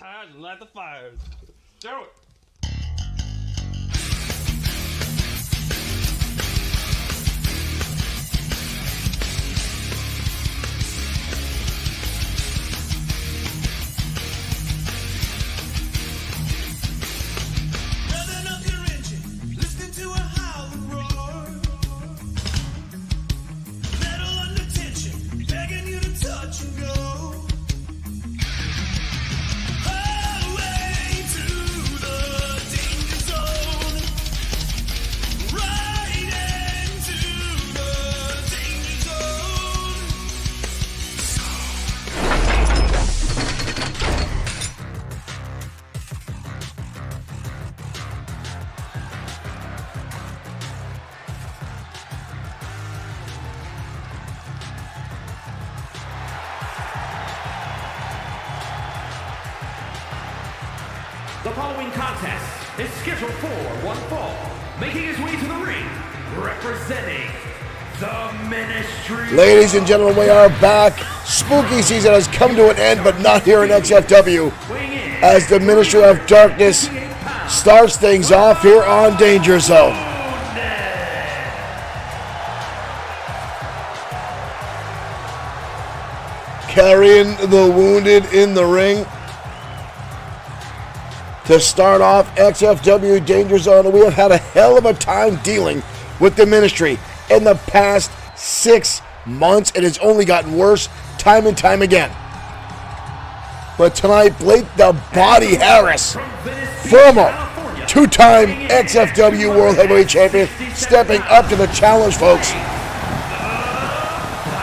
tires and light the fires. Do it. The following contest is scheduled for one fall, making his way to the ring, representing the Ministry. Ladies and gentlemen, we are back. Spooky season has come to an end, but not here in XFW, as the Ministry of Darkness starts things off here on Danger Zone. Carrying the Wounded in the ring. To start off XFW Danger Zone, we have had a hell of a time dealing with the Ministry in the past 6 months. It has only gotten worse time and time again. But tonight, Blake the Body Harris, former two-time XFW World Heavyweight Champion, stepping up to the challenge, folks.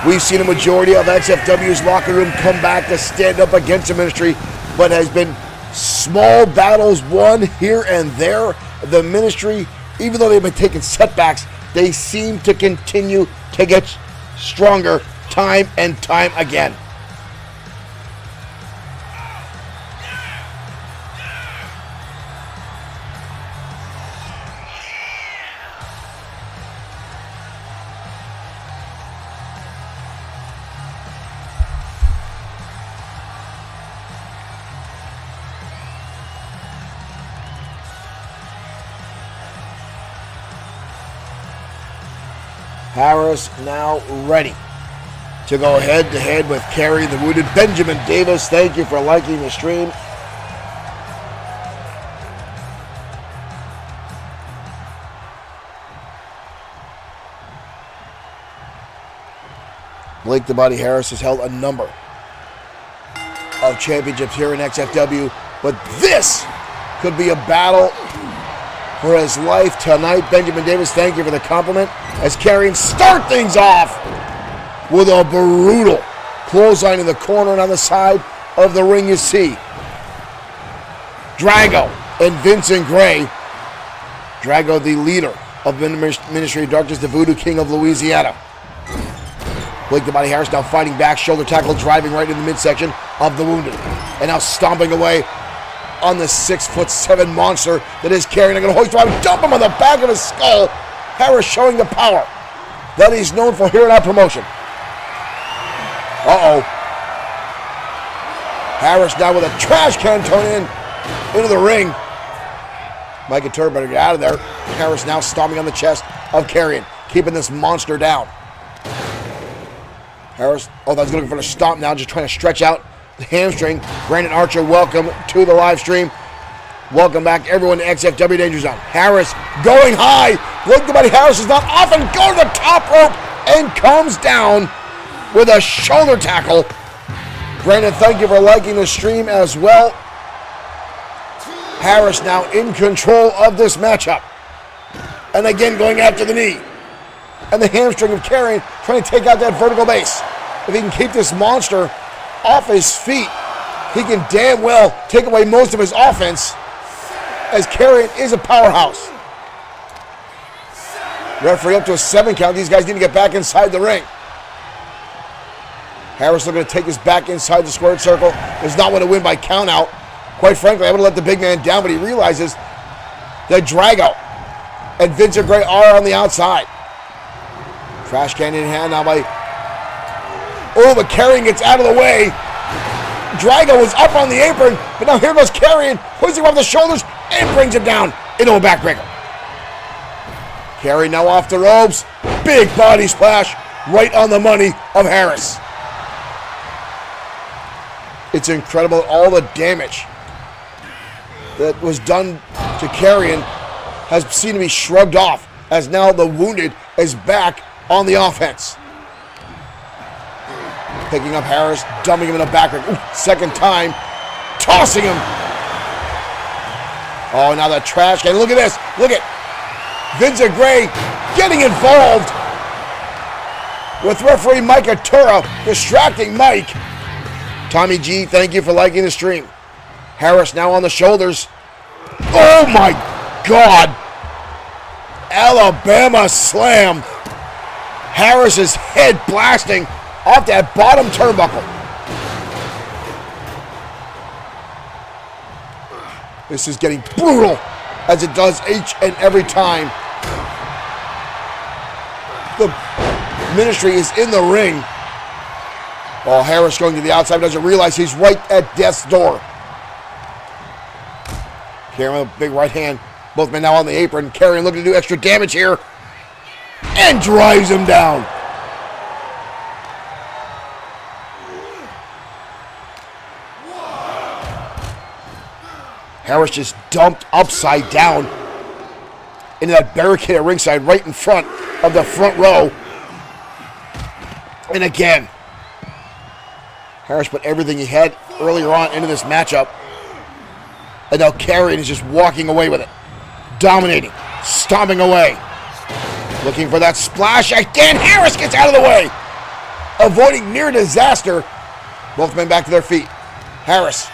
We've seen a majority of XFW's locker room come back to stand up against the Ministry, but has been small battles won here and there. The Ministry, even though they've been taking setbacks, they seem to continue to get stronger time and time again. Harris now ready to go head-to-head with Carrie the Wounded. Benjamin Davis, thank you for liking the stream. Blake the Body Harris has held a number of championships here in XFW, but this could be a battle for his life tonight. Benjamin Davis, thank you for the compliment. As Carrion start things off with a brutal clothesline in the corner and on the side of the ring, you see Drago and Vincent Gray. Drago, the leader of Ministry of Darkness, the Voodoo King of Louisiana. Blake the Body Harris now fighting back, shoulder tackle, driving right in the midsection of the Wounded. And now stomping away on the 6'7" monster that is Carrion. I'm going to hoist him out, dump him on the back of his skull. Harris showing the power that he's known for here in our promotion. Harris now with a trash can thrown into the ring. Mike and Turner better get out of there. Harris now stomping on the chest of Carrion, keeping this monster down. Harris, that's looking for the stomp now, just trying to stretch out the hamstring. Brandon Archer, welcome to the live stream. Welcome back, everyone, to XFW Danger Zone. Harris going high. Blake the Body Harris is not off and go to the top rope and comes down with a shoulder tackle. Brandon, thank you for liking the stream as well. Harris now in control of this matchup. And again going after the knee. And the hamstring of Carrion trying to take out that vertical base. If he can keep this monster off his feet, he can damn well take away most of his offense, as Carrion is a powerhouse. Referee up to a 7 count. These guys need to get back inside the ring. Harris looking to take us back inside the squared circle. Does not want to win by count out. Quite frankly, I would have let the big man down, but he realizes that Drago and Vincent Gray are on the outside. Trash can in hand now by... but Carrion gets out of the way. Drago was up on the apron, but now here goes Karrion, hoisting him off the shoulders and brings him down into a backbreaker. Karrion now off the ropes. Big body splash right on the money of Harris. It's incredible all the damage that was done to Karrion has seemed to be shrugged off as now the wounded is back on the offense. Picking up Harris, dumping him in a backbreaker. Second time, tossing him. Oh, now the trash can. Look at this. Look at Vincent Gray getting involved with referee Mike Atura, distracting Mike. Tommy G, thank you for liking the stream. Harris now on the shoulders. Oh my God. Alabama slam. Harris's head blasting off that bottom turnbuckle. This is getting brutal as it does each and every time. The Ministry is in the ring. While Harris going to the outside doesn't realize he's right at death's door. Karrion with a big right hand. Both men now on the apron. Karrion looking to do extra damage here. And drives him down. Harris just dumped upside down into that barricade at ringside right in front of the front row. And again, Harris put everything he had earlier on into this matchup. And now Karrion is just walking away with it. Dominating. Stomping away. Looking for that splash. Again, Harris gets out of the way. Avoiding near disaster. Both men back to their feet. Harris.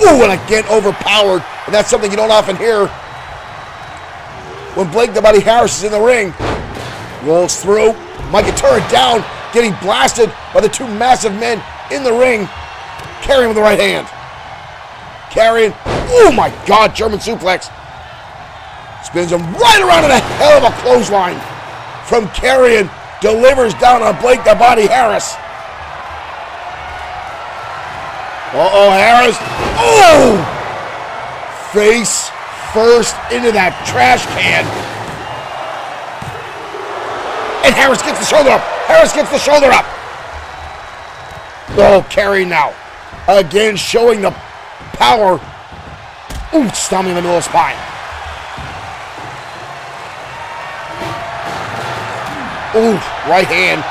Ooh, and again overpowered. And that's something you don't often hear when Blake the Buddy Harris is in the ring. Rolls through. Mike Atura down. Getting blasted by the two massive men in the ring. Karrion with the right hand. Karrion. Oh my God, German suplex. Spins him right around in a hell of a clothesline from Karrion. Delivers down on Blake the Body Harris. Uh-oh, Harris. Oh! Face first into that trash can. And Harris gets the shoulder up. Harris gets the shoulder up. Oh, Karrion now. Again, showing the power. Ooh, stomping in the middle of the spine. Ooh, right hand.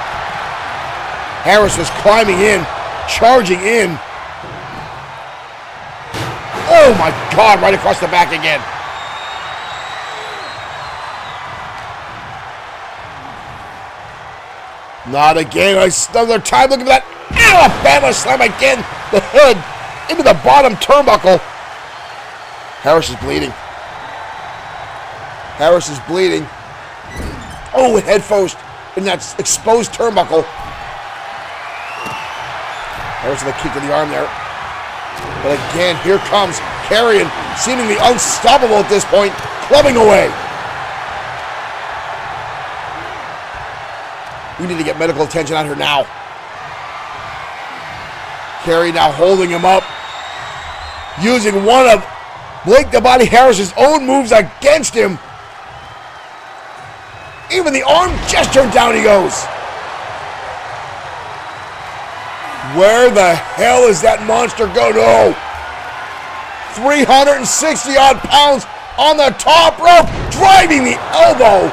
Harris was climbing in, charging in. Oh my God, right across the back again. Not again. Another time. Look at that. Alabama slam again. The hood into the bottom turnbuckle. Harris is bleeding. Harris is bleeding. Oh, head first in that exposed turnbuckle. Harris with a kick to the arm there. But again, here comes Karrion, seemingly unstoppable at this point, clubbing away. We need to get medical attention on her now. Karrion now holding him up, using one of Blake the Body Harris's own moves against him. Even the arm gesture down he goes. Where the hell is that monster go? No. 360 odd pounds on the top rope, driving the elbow.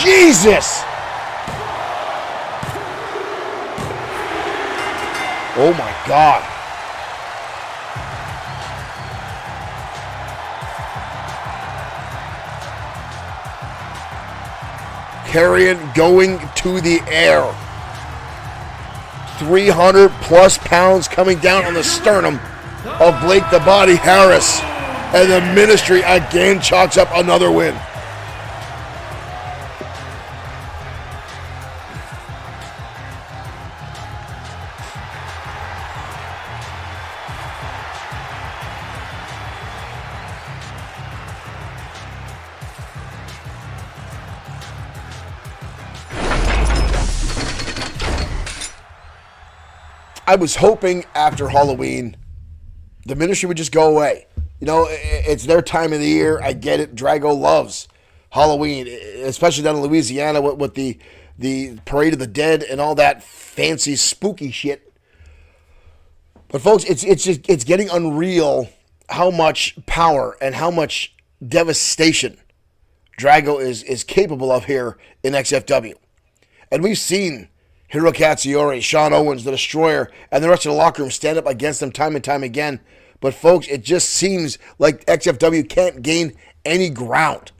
Jesus. Oh my God. Karrion going to the air. 300 plus pounds coming down on the sternum of Blake the Body Harris. And the Ministry again chalks up another win. I was hoping after Halloween, the ministry would just go away. You know, it's their time of the year. I get it. Drago loves Halloween, especially down in Louisiana with the Parade of the Dead and all that fancy spooky shit. But folks, it's getting unreal how much power and how much devastation Drago is capable of here in XFW. And we've seen Hiro Katsuyori, Sean Owens, the Destroyer, and the rest of the locker room stand up against them time and time again. But folks, it just seems like XFW can't gain any ground.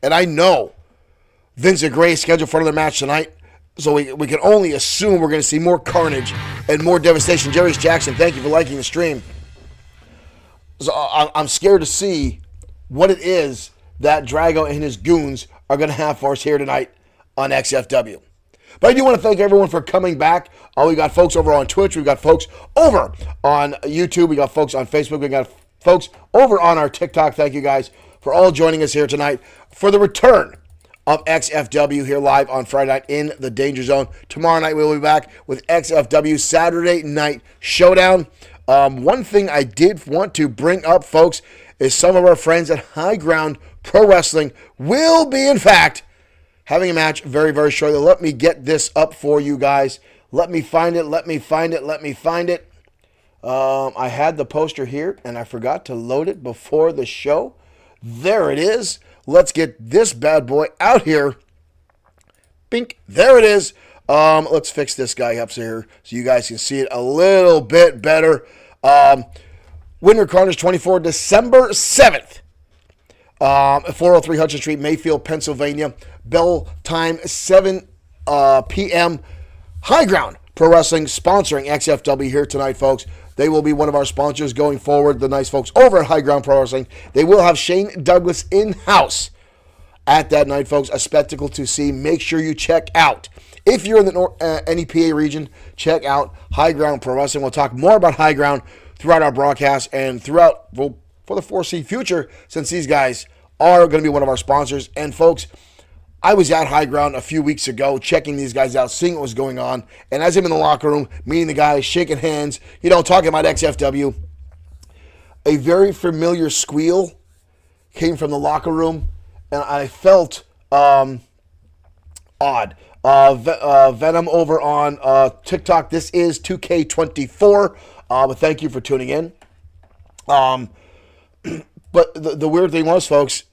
And I know Vincent Gray is scheduled for another match tonight, so we can only assume we're going to see more carnage and more devastation. Jerry's Jackson, thank you for liking the stream. So I'm scared to see what it is that Drago and his goons are going to have for us here tonight on XFW. But I do want to thank everyone for coming back. We got folks over on Twitch. We got folks over on YouTube. We got folks on Facebook. We got folks over on our TikTok. Thank you guys for all joining us here tonight for the return of XFW here live on Friday night in the Danger Zone. Tomorrow night we'll be back with XFW Saturday Night Showdown. One thing I did want to bring up, folks, is some of our friends at High Ground Pro Wrestling will be, in fact, having a match very, very shortly. Let me get this up for you guys. Let me find it. I had the poster here, and I forgot to load it before the show. There it is. Let's get this bad boy out here. Bink. There it is. Let's fix this guy up here so you guys can see it a little bit better. Winter Carnage 24, December 7th. 403 Hudson Street, Mayfield, Pennsylvania. Bell time 7 p.m. High Ground Pro Wrestling sponsoring XFW here tonight, folks. They will be one of our sponsors going forward. The nice folks over at High Ground Pro Wrestling. They will have Shane Douglas in-house at that night, folks. A spectacle to see. Make sure you check out. If you're in the NEPA region, check out High Ground Pro Wrestling. We'll talk more about High Ground throughout our broadcast and throughout, well, for the foreseen future, since these guys are going to be one of our sponsors. And folks, I was at High Ground a few weeks ago, checking these guys out, seeing what was going on. And as I'm in the locker room, meeting the guys, shaking hands, talking about XFW, a very familiar squeal came from the locker room, and I felt odd. Venom over on TikTok. This is 2K24, but thank you for tuning in. But the weird thing was, folks,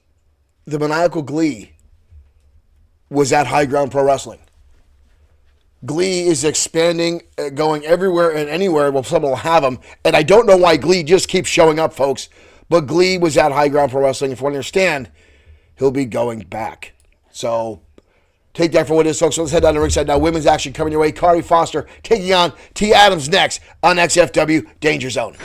the maniacal Glee was at High Ground Pro Wrestling. Glee is expanding, going everywhere and anywhere. Well, someone will have them. And I don't know why Glee just keeps showing up, folks. But Glee was at High Ground Pro Wrestling. If you want to understand, he'll be going back. So take that for what it is, folks. So let's head down to ringside now. Women's action coming your way. Kari Foster taking on T. Adams next on XFW Danger Zone.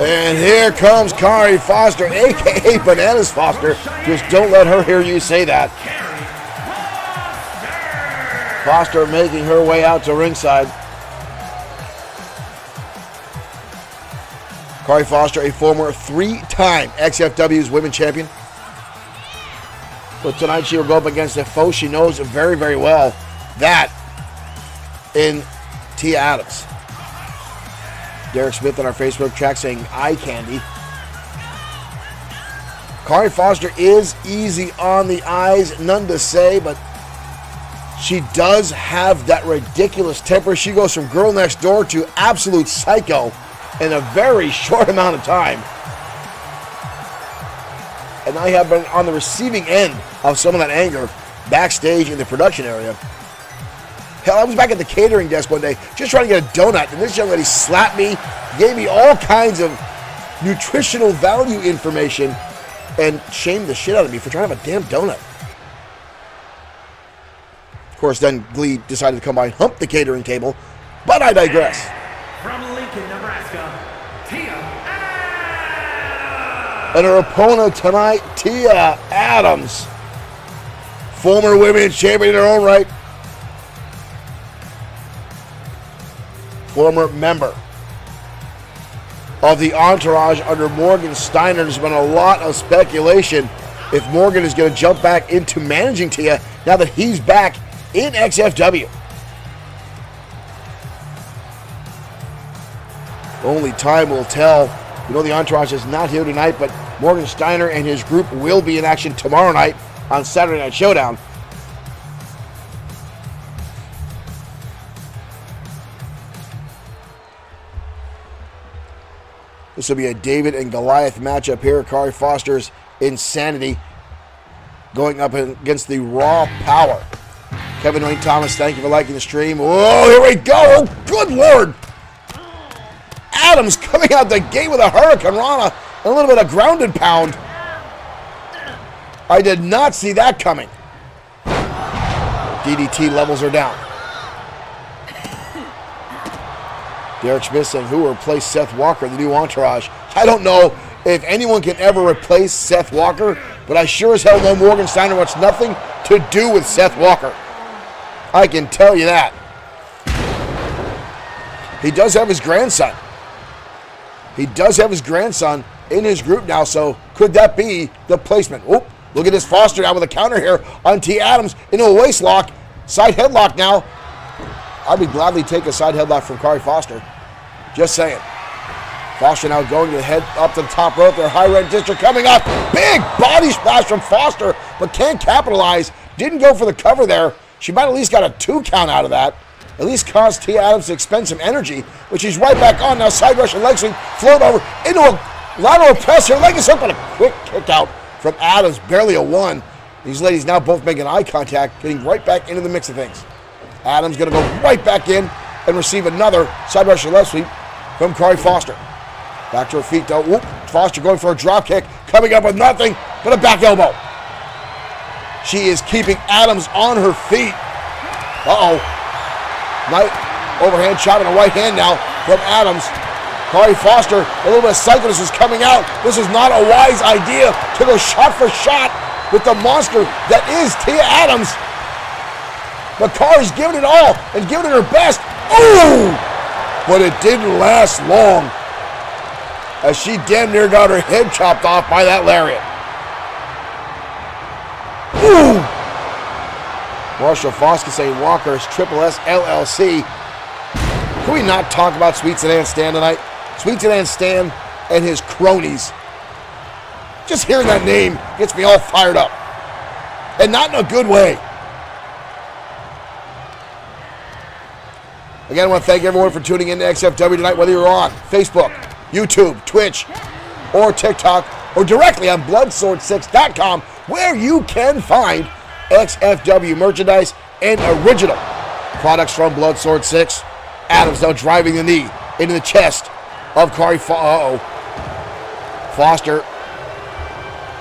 And here comes Kari Foster, a.k.a. Bananas Foster. Just don't let her hear you say that. Foster making her way out to ringside. Kari Foster, a former 3-time XFW's Women's Champion. But tonight she will go up against a foe she knows very, very well. That in T. Adams. Derek Smith on our Facebook chat saying eye candy. Kari Foster is easy on the eyes, none to say, but she does have that ridiculous temper. She goes from girl next door to absolute psycho in a very short amount of time. And I have been on the receiving end of some of that anger backstage in the production area. Hell, I was back at the catering desk one day just trying to get a donut, and this young lady slapped me, gave me all kinds of nutritional value information, and shamed the shit out of me for trying to have a damn donut. Of course, then Glee decided to come by and hump the catering table, but I digress. From Lincoln, Nebraska, Tia Adams. And her opponent tonight, Tia Adams. Former women's champion in her own right. Former member of the Entourage under Morgan Steiner. There's been a lot of speculation if Morgan is going to jump back into managing Tia now that he's back in XFW. Only time will tell. You know the Entourage is not here tonight, but Morgan Steiner and his group will be in action tomorrow night on Saturday Night Showdown. This will be a David and Goliath matchup here. Corey Foster's Insanity going up against the Raw Power. Kevin Wayne Thomas, thank you for liking the stream. Whoa, here we go. Oh, good Lord. Adams coming out the gate with a Hurricane Rana and a little bit of grounded pound. I did not see that coming. DDT levels are down. Derek Schmidt saying, who will replace Seth Walker, the new Entourage? I don't know if anyone can ever replace Seth Walker, but I sure as hell know Morgan Steiner wants nothing to do with Seth Walker. I can tell you that. He does have his grandson. He does have his grandson in his group now, so could that be the placement? Oop, look at this Foster now with a counter here on T. Adams into a waist lock. Side headlock now. I'd be gladly take a side headlock from Corey Foster. Just saying. Foster now going to the head up to the top rope there. High Red District coming up. Big body splash from Foster, but can't capitalize. Didn't go for the cover there. She might at least got a 2 count out of that. At least caused Tia Adams to expend some energy, which he's right back on now. Side Russian leg sweep, float over into a lateral press here. Leg is up and a quick kick out from Adams, barely a 1. These ladies now both making eye contact, getting right back into the mix of things. Adams going to go right back in and receive another side Russian leg sweep from Corey Foster. Back to her feet though. Whoop. Foster going for a drop kick, coming up with nothing but a back elbow. She is keeping Adams on her feet. Night overhand chop in the right hand now from Adams. Corey Foster, a little bit of cyclist is coming out. This is not a wise idea to go shot for shot with the monster that is Tia Adams. But Corey's giving it all and giving it her best. Ooh! But it didn't last long as she damn near got her head chopped off by that lariat. Ooh! Marshall Foskey saying Walker's Triple S LLC. Can we not talk about Sweet Sedan Stan tonight? Sweet Sedan Stan and his cronies. Just hearing that name gets me all fired up. And not in a good way. Again, I want to thank everyone for tuning in to XFW tonight, whether you're on Facebook, YouTube, Twitch, or TikTok, or directly on Bloodsword6.com, where you can find XFW merchandise and original products from Bloodsword 6. Adams now driving the knee into the chest of Corey Foster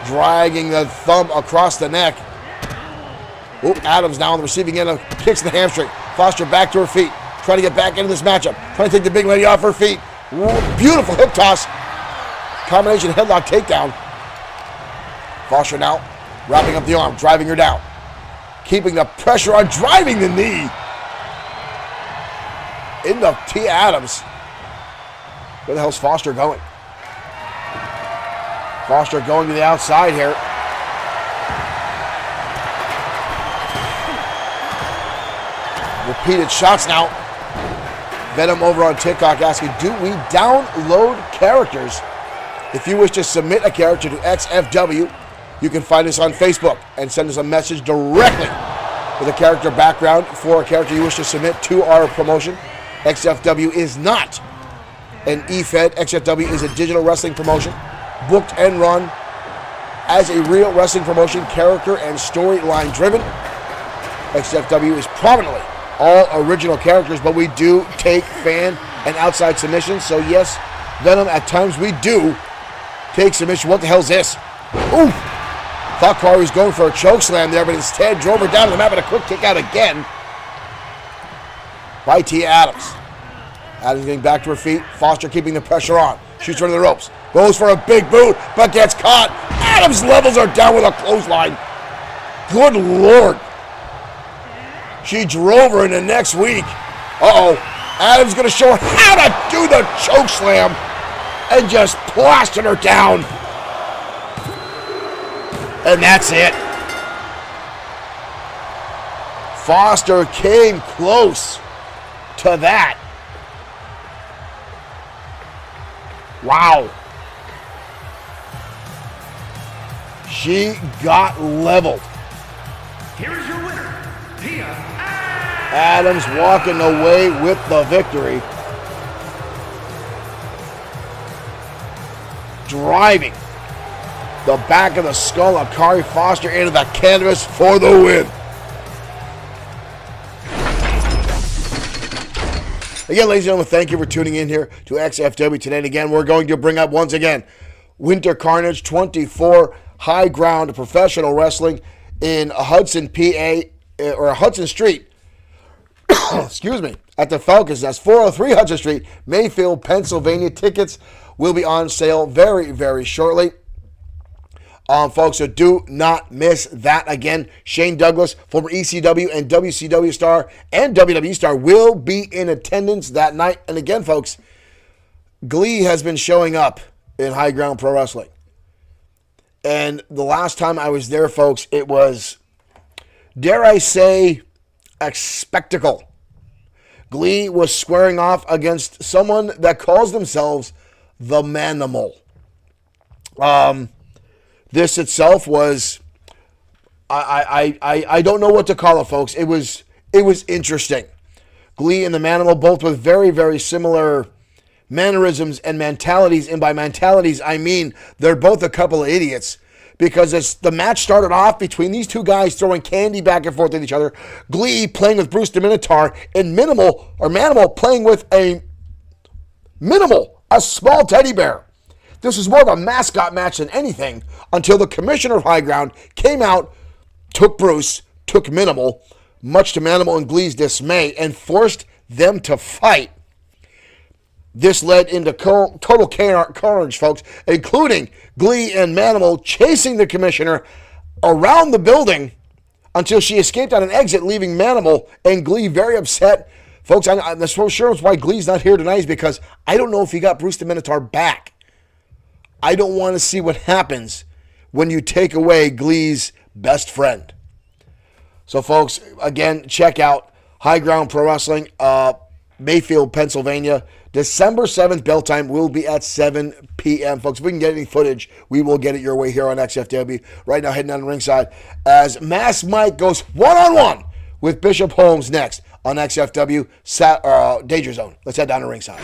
dragging the thumb across the neck. Ooh, Adams now on the receiving end of kicks to the hamstring. Foster back to her feet, trying to get back into this matchup, trying to take the big lady off her feet. Ooh, beautiful hip toss. Combination headlock takedown. Foster now wrapping up the arm, driving her down. Keeping the pressure on, driving the knee into Tia Adams. Where the hell's Foster going? Foster going to the outside here. Repeated shots now. Venom over on TikTok asking, do we download characters? If you wish to submit a character to XFW, you can find us on Facebook and send us a message directly with a character background for a character you wish to submit to our promotion. XFW is not an E-Fed. XFW is a digital wrestling promotion, booked and run as a real wrestling promotion, character and storyline driven. XFW is prominently all original characters, but we do take fan and outside submissions. So yes, Venom, at times we do take submission. What the hell's this? Ooh! Thought Corey was going for a choke slam there, but instead drove her down to the mat with a quick kick out again by Tia Adams. Adams getting back to her feet. Foster keeping the pressure on. Shoots her to the ropes. Goes for a big boot, but gets caught. Adams levels her down with a clothesline. Good Lord. She drove her into next week. Uh-oh. Adam's going to show her how to do the choke slam and just plastered her down. And that's it. Foster came close to that. Wow. She got leveled. Here is your winner, Tia Adams walking away with the victory. Driving the back of the skull of Kari Foster into the canvas for the win. Again, ladies and gentlemen, thank you for tuning in here to XFW today. And again, we're going to bring up once again Winter Carnage 24 High Ground Professional Wrestling in Hudson, PA, or Hudson Street. Excuse me, at the Falcons. That's 403 Hudson Street, Mayfield, Pennsylvania. Tickets will be on sale very, very shortly. Folks, so do not miss that. Again, Shane Douglas, former ECW and WCW star and WWE star, will be in attendance that night. And again, folks, Glee has been showing up in High Ground Pro Wrestling. And the last time I was there, folks, it was, dare I say, a spectacle. Glee was squaring off against someone that calls themselves the Manimal. This itself was, I don't know what to call it, folks. It was interesting. Glee and the Manimal, both with very, very similar mannerisms and mentalities. And by mentalities, I mean they're both a couple of idiots. Because the match started off between these two guys throwing candy back and forth at each other. Glee playing with Bruce the Minotaur, and Manimal playing with a small teddy bear. This was more of a mascot match than anything until the commissioner of High Ground came out, took Bruce, took Manimal, much to Manimal and Glee's dismay, and forced them to fight. This led into total carnage, folks, including Glee and Manimal chasing the commissioner around the building until she escaped on an exit, leaving Manimal and Glee very upset. Folks, I'm so sure why Glee's not here tonight is because I don't know if he got Bruce the Minotaur back. I don't want to see what happens when you take away Glee's best friend. So, folks, again, check out High Ground Pro Wrestling, Mayfield, Pennsylvania. December 7th, bell time will be at 7 p.m. Folks, if we can get any footage, we will get it your way here on XFW. Right now, heading down the ringside as Mass Mike goes one-on-one with Bishop Holmes next on XFW Danger Zone. Let's head down to ringside.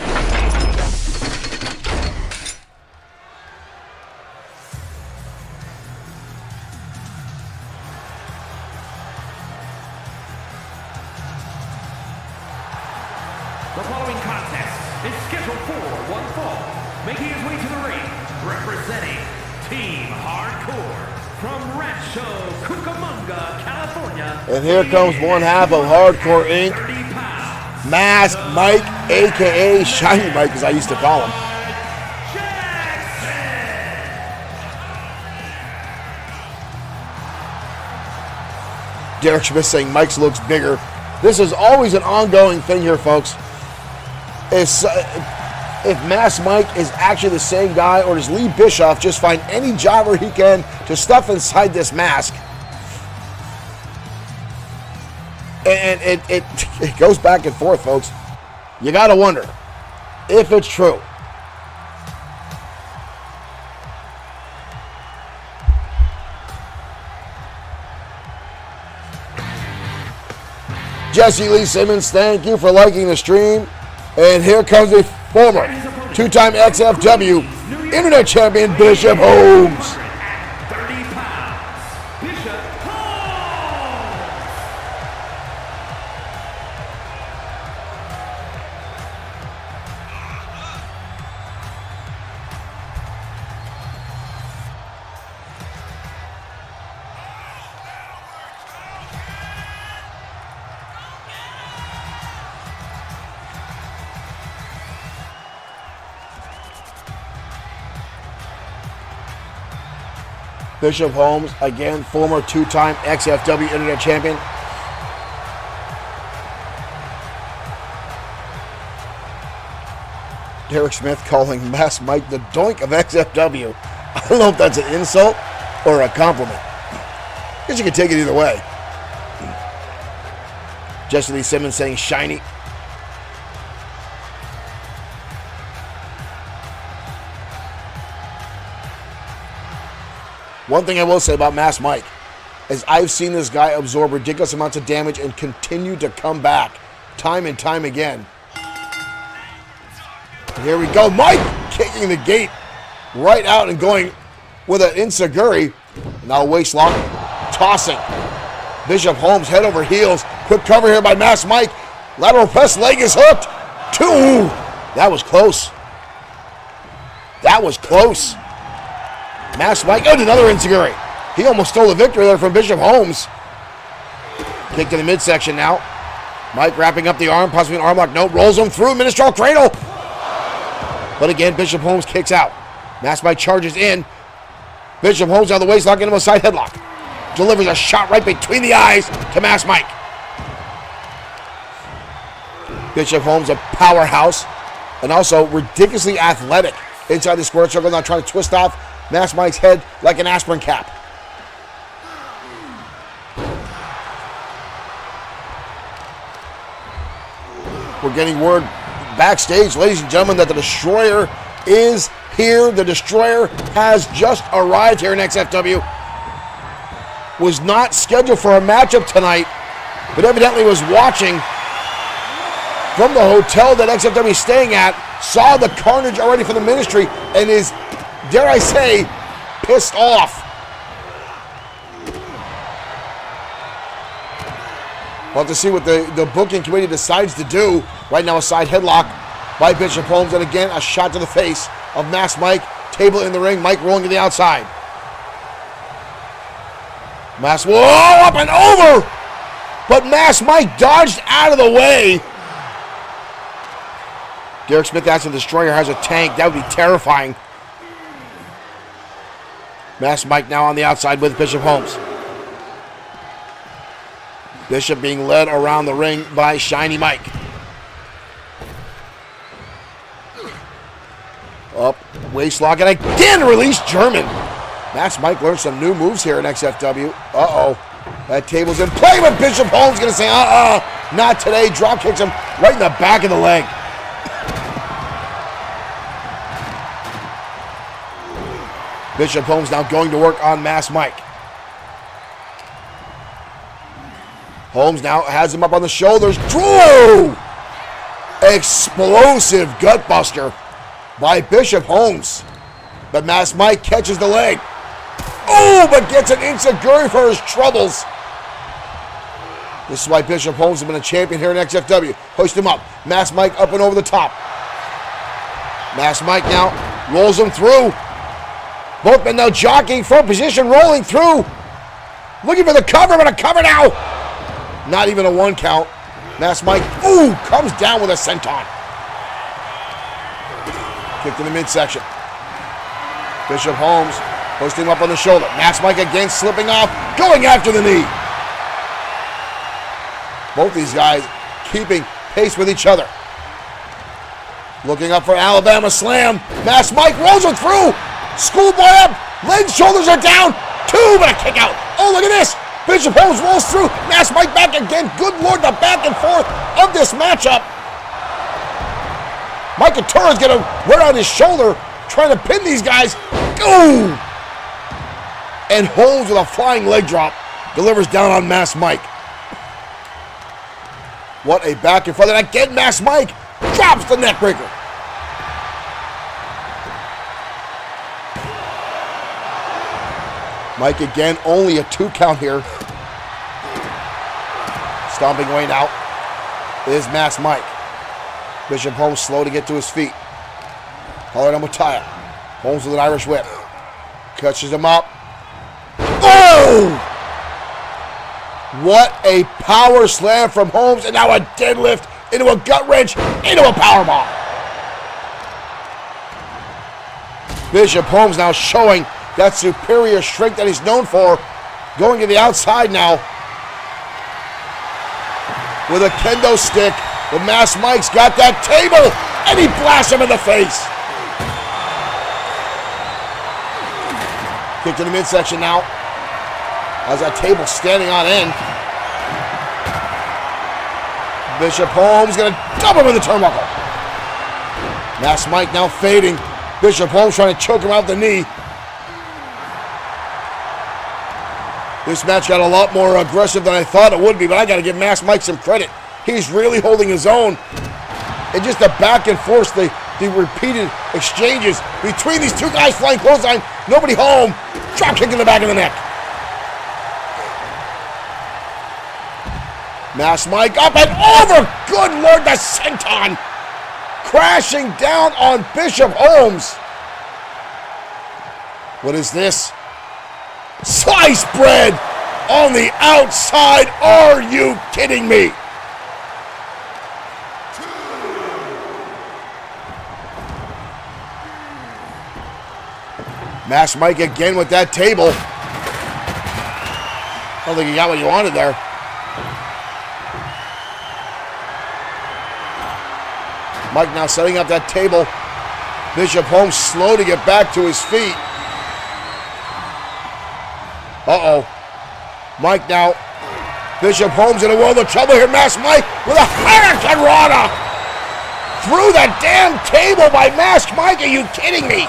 The following contest is scheduled for one fall. Making his way to the ring, representing Team Hardcore from Rancho Cucamonga, California. And here comes one half of Hardcore Inc. Mask Mike, a.k.a. Shiny Mike, as I used to call him. Derek Schmidt saying Mike's looks bigger. This is always an ongoing thing here, folks. If Mass Mike is actually the same guy, or does Lee Bischoff just find any jobber he can to stuff inside this mask? And it goes back and forth, folks. You got to wonder if it's true. Jesse Lee Simmons, thank you for liking the stream. And here comes a former two-time XFW Internet Champion, Bishop Holmes. 30 pounds, Bishop Holmes. Bishop Holmes, again, former two-time XFW Internet Champion. Derek Smith calling Mass Mike the doink of XFW. I don't know if that's an insult or a compliment. I guess you can take it either way. Jesse Lee Simmons saying shiny. One thing I will say about Mass Mike is I've seen this guy absorb ridiculous amounts of damage and continue to come back time and time again. Here we go. Mike kicking the gate right out and going with an enziguri. Now waist lock, tossing. Bishop Holmes head over heels. Quick cover here by Mass Mike. Lateral press, leg is hooked. 2. That was close. That was close. Mass Mike, oh, another enziguri. He almost stole the victory there from Bishop Holmes. Kick to the midsection now. Mike wrapping up the arm, possibly an arm lock. No, rolls him through, Ministerial Cradle. But again, Bishop Holmes kicks out. Mass Mike charges in. Bishop Holmes on the waist lock into a side headlock. Delivers a shot right between the eyes to Mass Mike. Bishop Holmes, a powerhouse, and also ridiculously athletic inside the square circle, now trying to twist off Mass Mike's head like an aspirin cap. We're getting word backstage, ladies and gentlemen, that the Destroyer is here. The Destroyer has just arrived here in XFW. Was not scheduled for a matchup tonight, but evidently was watching from the hotel that XFW is staying at, saw the carnage already from the ministry, and is, dare I say, pissed off. We'll have to see what the booking committee decides to do. Right now, a side headlock by Bishop Holmes, and again, a shot to the face of Mass Mike. Table in the ring, Mike rolling to the outside. Mass, whoa, up and over! But Mass Mike dodged out of the way. Derek Smith asking the Destroyer has a tank. That would be terrifying. Mass Mike now on the outside with Bishop Holmes. Bishop being led around the ring by Shiny Mike. Up, waist lock, and again release German. Mass Mike learned some new moves here in XFW. Uh-oh. That table's in play, but Bishop Holmes going to say, not today. Drop kicks him right in the back of the leg. Bishop Holmes now going to work on Mass Mike. Holmes now has him up on the shoulders. Drew! Explosive gutbuster by Bishop Holmes. But Mass Mike catches the leg. Oh, but gets an enziguri for his troubles. This is why Bishop Holmes has been a champion here in XFW. Hoist him up. Mass Mike up and over the top. Mass Mike now rolls him through. Both men now jockeying for position, rolling through. Looking for the cover, but a cover now. Not even a 1 count. Mass Mike, comes down with a senton. Kick to the midsection. Bishop Holmes hoisting him up on the shoulder. Mass Mike again slipping off, going after the knee. Both these guys keeping pace with each other. Looking up for Alabama Slam. Mass Mike rolls it through. Schoolboy up. Legs, shoulders are down. 2, but a kick out. Oh, look at this. Bishop Holmes rolls through. Mass Mike back again. Good Lord, the back and forth of this matchup. Mike Atura's going to run on his shoulder, trying to pin these guys. Ooh! And Holmes with a flying leg drop delivers down on Mass Mike. What a back and forth. And again, Mass Mike drops the neckbreaker. Mike again, only a 2 count here. Stomping away now is Mass Mike. Bishop Holmes slow to get to his feet. Hollered on Mattia. Holmes with an Irish whip. Catches him up. Oh! What a power slam from Holmes, and now a deadlift into a gut wrench, into a powerbomb. Bishop Holmes now showing that superior strength that he's known for. Going to the outside now with a kendo stick. The Masked Mike's got that table, and he blasts him in the face. Kick to the midsection now. Has that table standing on end. Bishop Holmes gonna dump him in the turnbuckle. Masked Mike now fading. Bishop Holmes trying to choke him out the knee. This match got a lot more aggressive than I thought it would be, but I got to give Masked Mike some credit. He's really holding his own. And just the back and forth, the repeated exchanges between these two guys, flying clothesline, nobody home, drop kick in the back of the neck. Masked Mike up and over. Good Lord, the senton crashing down on Bishop Holmes. What is this? Sliced bread on the outside. Are you kidding me? Masked Mike again with that table. I don't think you got what you wanted there. Mike now setting up that table. Bishop Holmes slow to get back to his feet. Uh-oh. Mike now. Bishop Holmes in a world of trouble here. Masked Mike with a Hurricane Rana. Through the damn table by Masked Mike. Are you kidding me?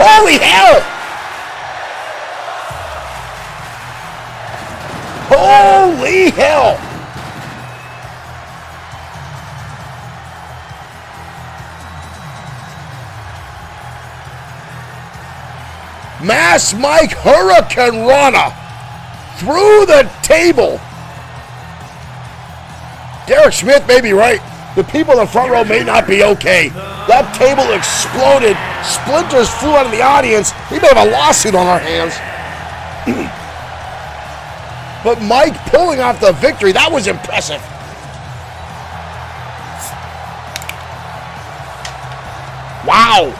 Holy hell! Holy hell! Masked Mike Hurricane Rana through the table. Derek Smith may be right. The people in the front row may not be okay. That table exploded. Splinters flew out of the audience. We may have a lawsuit on our hands. But Mike pulling off the victory, that was impressive. Wow.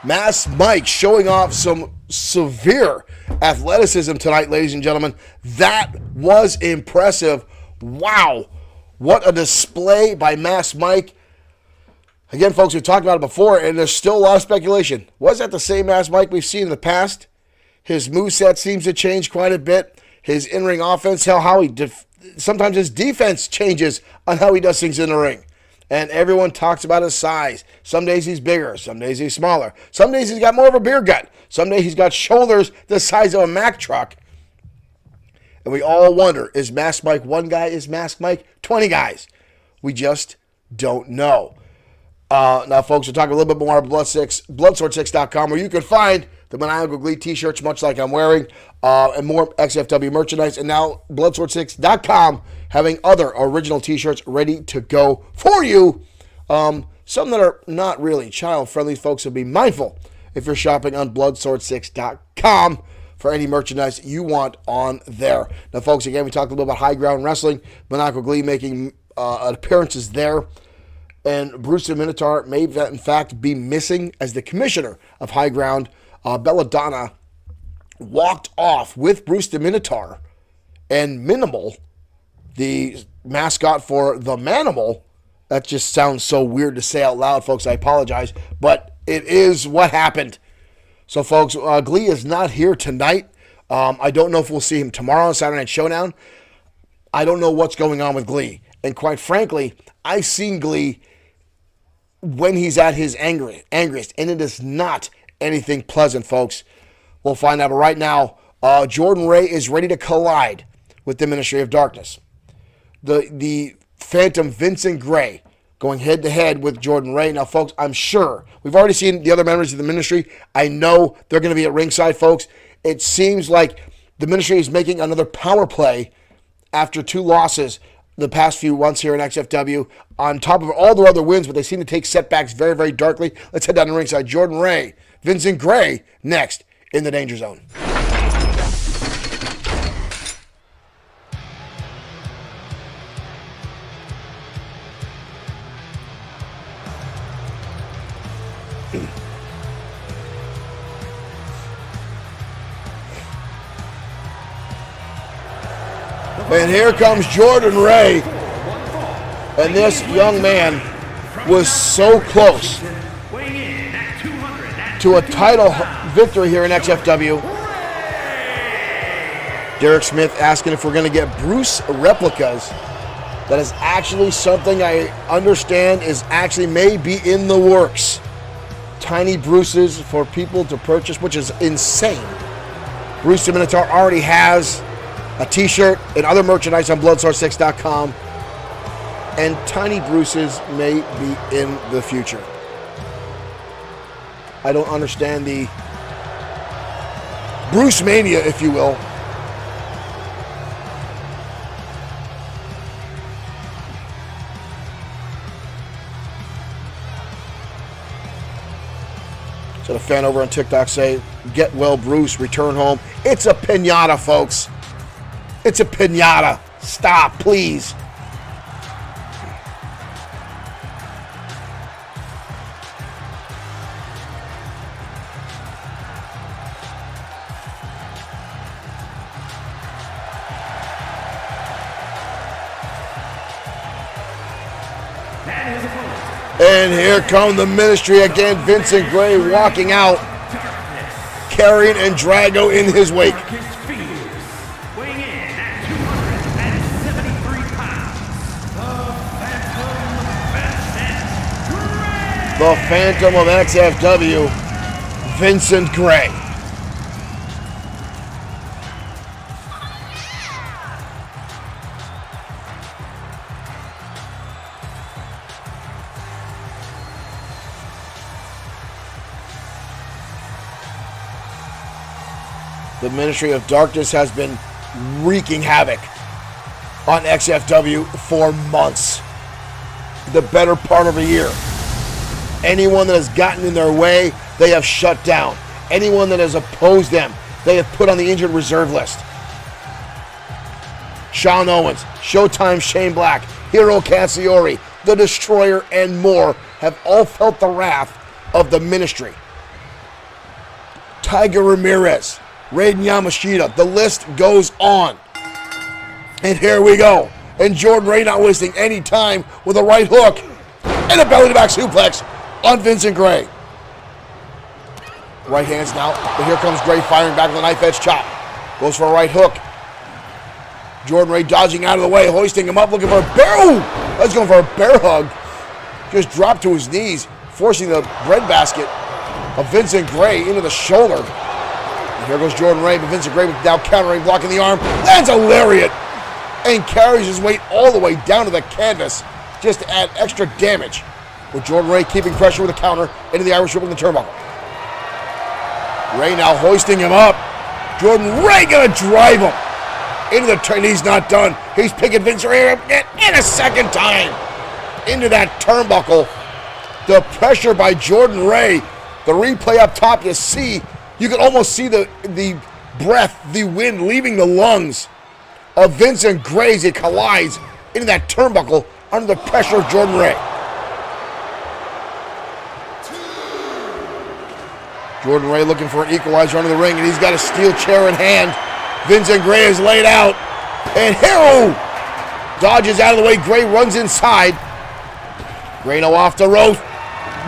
Masked Mike showing off some severe athleticism tonight, ladies and gentlemen. That was impressive. Wow. What a display by Masked Mike. Again, folks, we've talked about it before, and there's still a lot of speculation. Was that the same Masked Mike we've seen in the past? His moveset seems to change quite a bit. His in-ring offense, how he sometimes his defense changes on how he does things in the ring. And everyone talks about his size. Some days he's bigger. Some days he's smaller. Some days he's got more of a beer gut. Some days he's got shoulders the size of a Mack truck. And we all wonder, is Masked Mike one guy? Is Masked Mike 20 guys? We just don't know. Now, folks, we'll talk a little bit more about Bloodsword6.com, where you can find the Maniacal Glee t-shirts, much like I'm wearing, and more XFW merchandise. And now, Bloodsword6.com having other original t-shirts ready to go for you. Some that are not really child-friendly, folks, so be mindful if you're shopping on Bloodsword6.com for any merchandise you want on there. Now, folks, again, we talked a little bit about High Ground Wrestling, Maniacal Glee making appearances there. And Bruce the Minotaur may, in fact, be missing as the commissioner of High Ground. Belladonna walked off with Bruce the Minotaur, and Minimal, the mascot for the Manimal. That just sounds so weird to say out loud, folks. I apologize, but it is what happened. So, folks, Glee is not here tonight. I don't know if we'll see him tomorrow on Saturday Night Showdown. I don't know what's going on with Glee. And quite frankly, I've seen Glee when he's at his angriest, and it is not anything pleasant, folks. We'll find out right now. Jordan Ray is ready to collide with the Ministry of Darkness. The Phantom Vincent Gray going head-to-head with Jordan Ray. Now, folks, I'm sure we've already seen the other members of the Ministry. I know they're going to be at ringside, folks. It seems like the Ministry is making another power play after 2 losses the past few months here in XFW, on top of all their other wins, but they seem to take setbacks very, very darkly. Let's head down to ringside. Jordan Ray, Vincent Gray, next in the Danger Zone. And here comes Jordan Ray. And this young man was so close to a title victory here in XFW. Derek Smith asking if we're going to get Bruce replicas. That is actually something I understand is actually may be in the works. Tiny Bruces for people to purchase, which is insane. Bruce the Minotaur already has a t-shirt and other merchandise on Bloodsource6.com. And Tiny Bruces may be in the future. I don't understand the Bruce Mania, if you will. So the fan over on TikTok say, get well, Bruce, return home. It's a piñata, folks. It's a piñata. Stop, please. And here come the Ministry again. Vincent Gray walking out, carrying and Drago in his wake. Weighing in at 273 pounds, the Phantom of XFW, Vincent Gray. The Ministry of Darkness has been wreaking havoc on XFW for months. The better part of a year. Anyone that has gotten in their way, they have shut down. Anyone that has opposed them, they have put on the injured reserve list. Sean Owens, Showtime Shane Black, Hero Cassiori, The Destroyer, and more have all felt the wrath of the Ministry. Tiger Ramirez, Raiden Yamashita, the list goes on. And here we go. And Jordan Ray not wasting any time with a right hook and a belly-to-back suplex on Vincent Gray. Right hands now, but here comes Gray firing back with a knife-edge chop. Goes for a right hook. Jordan Ray dodging out of the way, hoisting him up, looking for a bear. Ooh, that's going for a bear hug. Just dropped to his knees, forcing the breadbasket of Vincent Gray into the shoulder. Here goes Jordan Ray, but Vincent Gray now countering, blocking the arm, lands a lariat, and carries his weight all the way down to the canvas just to add extra damage. With Jordan Ray keeping pressure with a counter into the Irish whip in the turnbuckle. Ray now hoisting him up. Jordan Ray gonna drive him into the turn. He's not done. He's picking Vincent Ray up again and a second time into that turnbuckle. The pressure by Jordan Ray. The replay up top, you see. You can almost see the breath, the wind leaving the lungs of Vincent Gray as he collides into that turnbuckle under the pressure of Jordan Ray. Jordan Ray looking for an equalizer under the ring, and he's got a steel chair in hand. Vincent Gray is laid out, and Hero dodges out of the way. Gray runs inside. Gray now off the rope.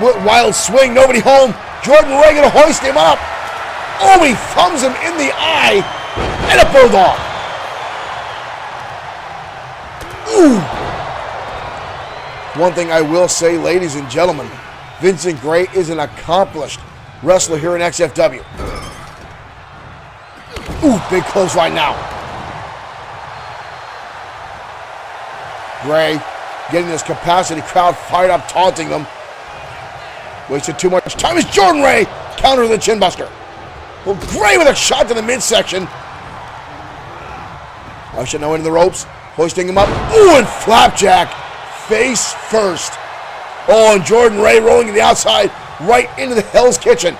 Wild swing, nobody home. Jordan Ray gonna hoist him up. Oh, he thumbs him in the eye, and a bulldog. Ooh. One thing I will say, ladies and gentlemen, Vincent Gray is an accomplished wrestler here in XFW. Ooh, big clothesline now. Gray getting this capacity crowd fired up, taunting them. Wasted too much time as Jordan Ray counters the chin buster. Well, Gray with a shot to the midsection. Usher now into the ropes, hoisting him up. Ooh, and flapjack, face first. Oh, and Jordan Ray rolling to the outside, right into the Hell's Kitchen.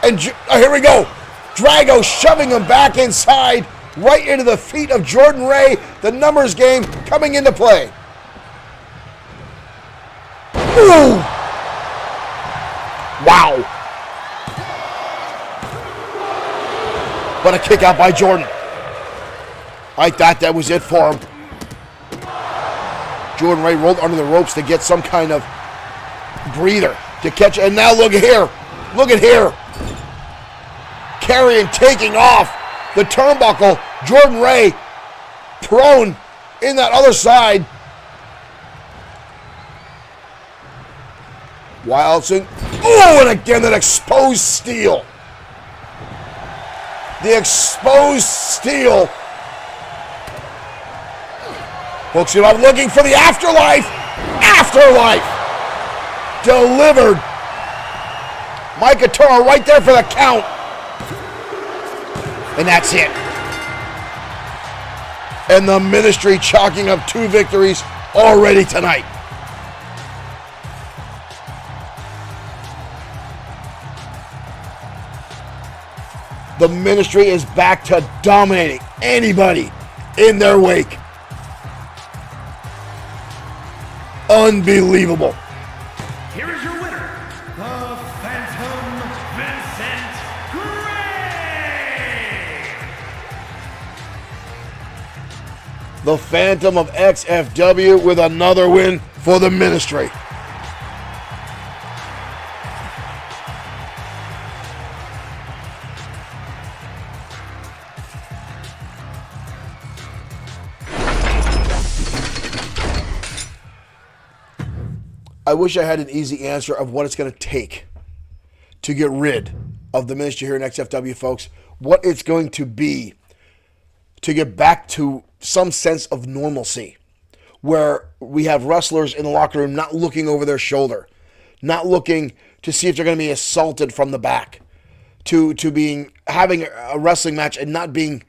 And here we go. Drago shoving him back inside, right into the feet of Jordan Ray. The numbers game coming into play. Ooh. Wow. What a kick out by Jordan. I thought that was it for him. Jordan Ray rolled under the ropes to get some kind of breather to catch. And now look at here. Look at here. Carrying, taking off the turnbuckle. Jordan Ray prone in that other side. Wildson. Oh, and again that exposed steel. The exposed steel. Folks, you know, I'm looking for the afterlife. Afterlife. Delivered. Micah Toro right there for the count. And that's it. And the Ministry chalking up 2 victories already tonight. The Ministry is back to dominating anybody in their wake. Unbelievable. Here is your winner, the Phantom Vincent Gray. The Phantom of XFW with another win for the Ministry. I wish I had an easy answer of what it's going to take to get rid of the Ministry here in XFW, folks. What it's going to be to get back to some sense of normalcy, where we have wrestlers in the locker room not looking over their shoulder, not looking to see if they're going to be assaulted from the back, to having a wrestling match and not being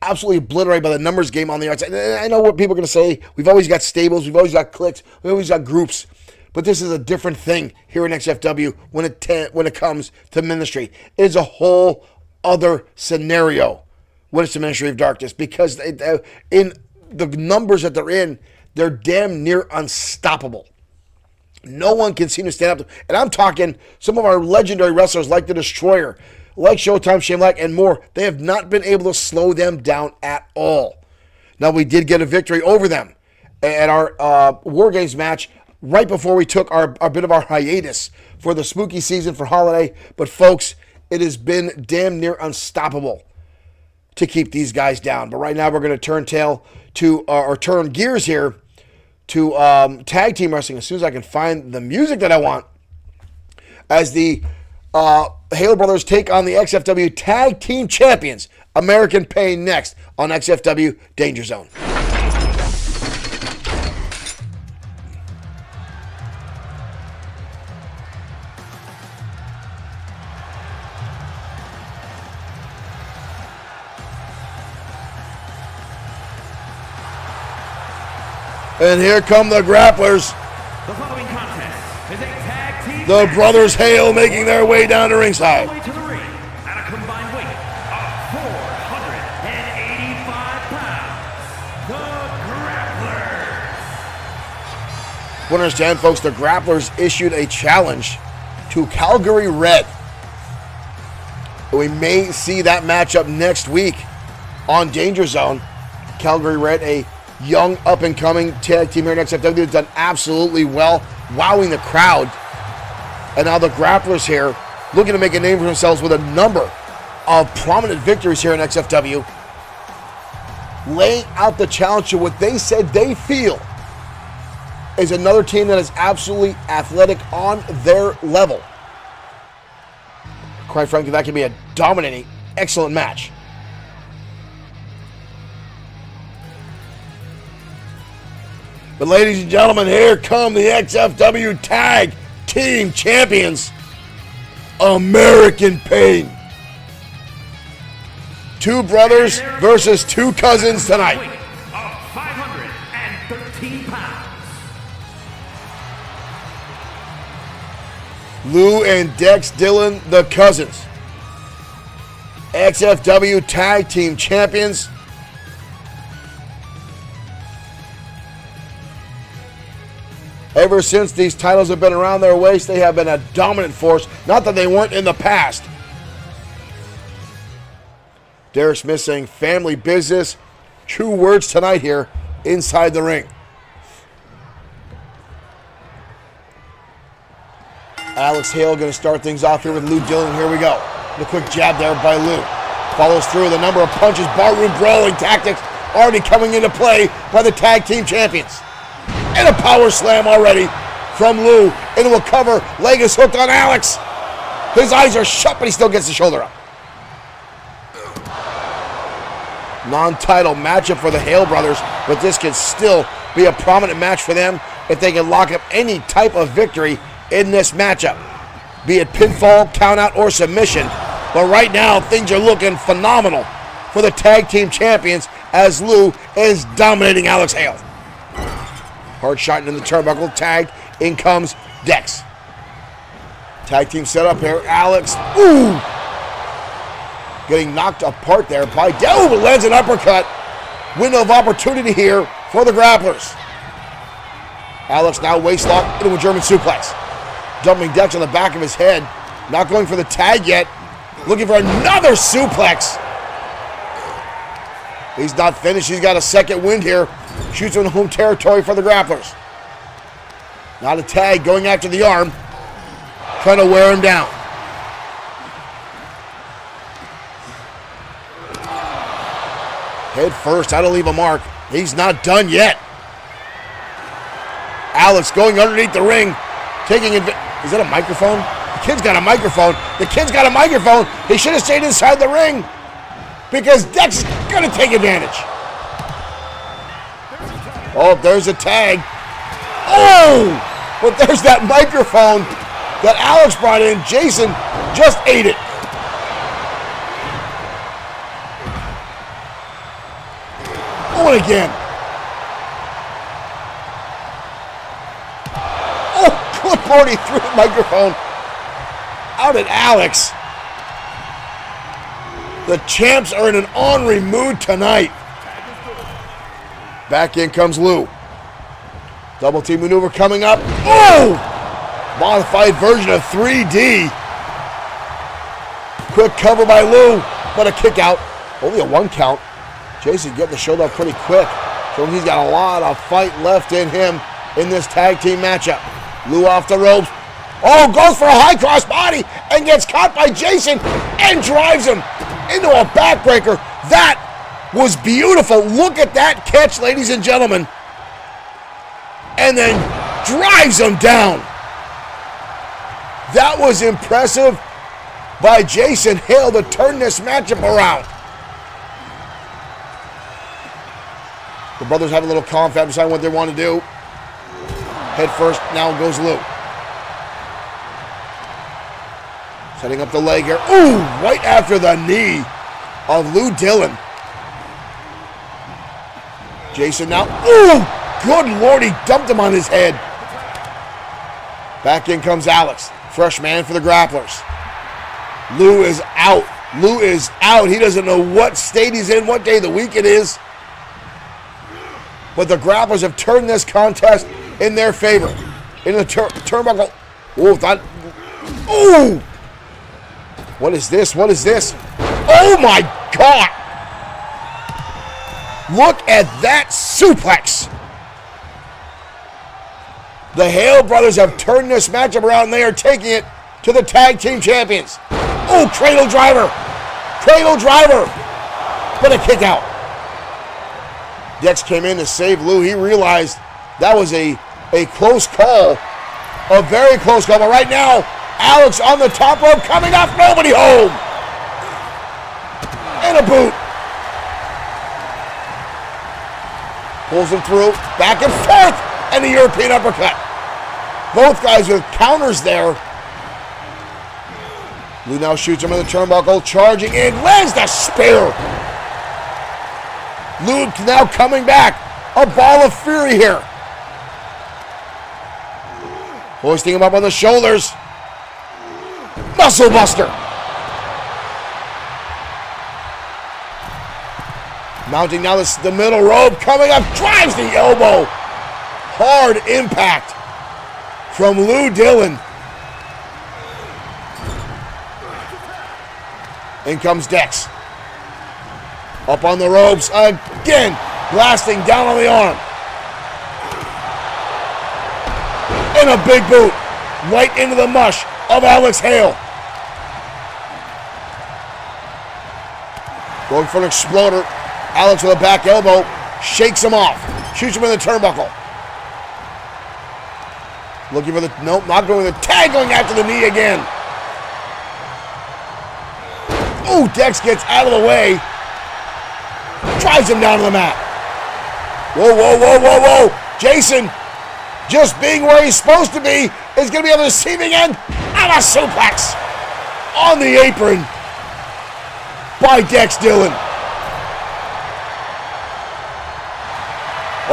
absolutely obliterated by the numbers game on the outside. And I know what people are going to say. We've always got stables. We've always got cliques. We've always got groups. But this is a different thing here in XFW when it comes to Ministry. It is a whole other scenario when it's the Ministry of Darkness, because in the numbers that they're in, they're damn near unstoppable. No one can seem to stand up to, and I'm talking some of our legendary wrestlers like the Destroyer, like Showtime, Shane Black, and more. They have not been able to slow them down at all. Now, we did get a victory over them at our War Games match right before we took our bit of our hiatus for the spooky season for holiday. But folks, it has been damn near unstoppable to keep these guys down. But right now we're going to turn gears here to tag team wrestling as soon as I can find the music that I want, as the Halo Brothers take on the XFW Tag Team Champions, American Pain, next on XFW Danger Zone. And here come the grapplers. The following contest is a tag team. The brothers Hale making their way down to ringside. All the way to the ring at a combined weight of 485 pounds. The Grapplers. You understand, folks, the Grapplers issued a challenge to Calgary Red. We may see that matchup next week on Danger Zone. Calgary Red, a young up-and-coming tag team here in XFW, has done absolutely well, wowing the crowd. And now the Grapplers here, looking to make a name for themselves with a number of prominent victories here in XFW, laying out the challenge to what they said they feel is another team that is absolutely athletic on their level. Quite frankly, that can be a dominating, excellent match. But ladies and gentlemen, here come the XFW Tag Team Champions, American Pain. 2 brothers versus 2 cousins tonight. Weight of 513 pounds. Lou and Dex Dillon, the cousins. XFW Tag Team Champions. Ever since these titles have been around their waist, they have been a dominant force. Not that they weren't in the past. Derek Smith saying family business, True words tonight here inside the ring. Alex Hale going to start things off here with Lou Dillon. Here we go. The quick jab there by Lou. Follows through the number of punches, barroom brawling tactics already coming into play by the tag team champions. And a power slam already from Lou into a cover. Leg is hooked on Alex. His eyes are shut, but he still gets the shoulder up. Non-title matchup for the Hale brothers, but this could still be a prominent match for them if they can lock up any type of victory in this matchup, be it pinfall, countout, or submission. But right now, things are looking phenomenal for the tag team champions as Lou is dominating Alex Hale. Hard shot into the turnbuckle, tagged. In comes Dex. Tag team set up here. Alex, ooh! Getting knocked apart there by Dex. But lands an uppercut. Window of opportunity here for the grapplers. Alex now waist lock into a German suplex. Dumping Dex on the back of his head. Not going for the tag yet. Looking for another suplex. He's not finished. He's got a second wind here. Shoots on home territory for the grapplers. Not a tag, going after the arm. Trying to wear him down. Head first, how to leave a mark. He's not done yet. Alex going underneath the ring. Taking advantage. Is that a microphone? The kid's got a microphone. The kid's got a microphone. He should have stayed inside the ring because Dex is going to take advantage. Oh, there's a tag. Oh, but there's that microphone that Alex brought in. Jason just ate it. Oh, and again. Good Lord, he threw the microphone out at Alex. The champs are in an ornery mood tonight. Back in comes Lou. Double team maneuver coming up. Oh! Modified version of 3D. Quick cover by Lou, but a kick out. Only a 1 count. Jason getting the shoulder up pretty quick. Showing he's got a lot of fight left in him in this tag team matchup. Lou off the ropes. Oh, goes for a high cross body and gets caught by Jason and drives him into a backbreaker. That was beautiful. Look at that catch, ladies and gentlemen. And then drives him down. That was impressive by Jason Hale to turn this matchup around. The brothers have a little confab, deciding what they want to do. Head first, now goes Lou. Setting up the leg here. Ooh, right after the knee of Lou Dillon. Jason now. Ooh, good Lord, he dumped him on his head. Back in comes Alex. Fresh man for the grapplers. Lou is out. Lou is out. He doesn't know what state he's in, what day of the week it is. But the grapplers have turned this contest in their favor. In the turnbuckle. Ooh, ooh! What is this? What is this? Oh my God! Look at that suplex. The Hale brothers have turned this matchup around and they are taking it to the tag team champions. Oh, cradle driver. Cradle driver. But a kick out. Dex came in to save Lou. He realized that was a close call. A very close call. But right now, Alex on the top rope coming off. Nobody home. And a boot. Pulls him through. Back and forth. And the European uppercut. Both guys with counters there. Lou now shoots him in the turnbuckle. Charging in. Lands the spear. Lou now coming back. A ball of fury here. Hoisting him up on the shoulders. Muscle buster. Mounting now the middle rope. Coming up. Drives the elbow. Hard impact from Lou Dillon. In comes Dex. Up on the ropes again. Blasting down on the arm. And a big boot right into the mush of Alex Hale. Going for an exploder. Alex with a back elbow. Shakes him off. Shoots him in the turnbuckle. Looking for the... Nope, not going with the tag. Going after the knee again. Oh, Dex gets out of the way. Drives him down to the mat. Whoa, whoa, whoa, whoa, whoa. Jason, just being where he's supposed to be, is going to be on the receiving end. And a suplex on the apron by Dex Dillon.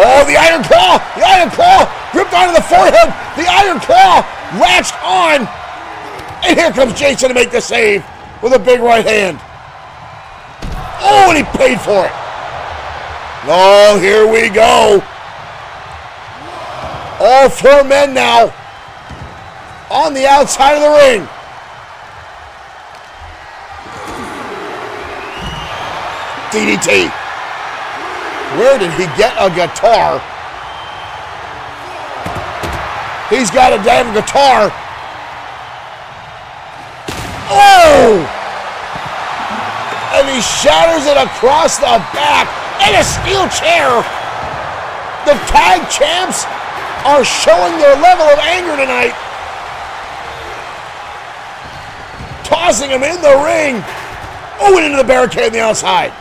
Oh, the Iron Claw! The Iron Claw gripped onto the forehead. The Iron Claw latched on. And here comes Jason to make the save with a big right hand. Oh, and he paid for it. Oh, here we go. All four men now on the outside of the ring. DDT. Where did he get a guitar? He's got a damn guitar. Oh! And he shatters it across the back in a steel chair. The tag champs are showing their level of anger tonight. Tossing him in the ring. Oh, and into the barricade on the outside.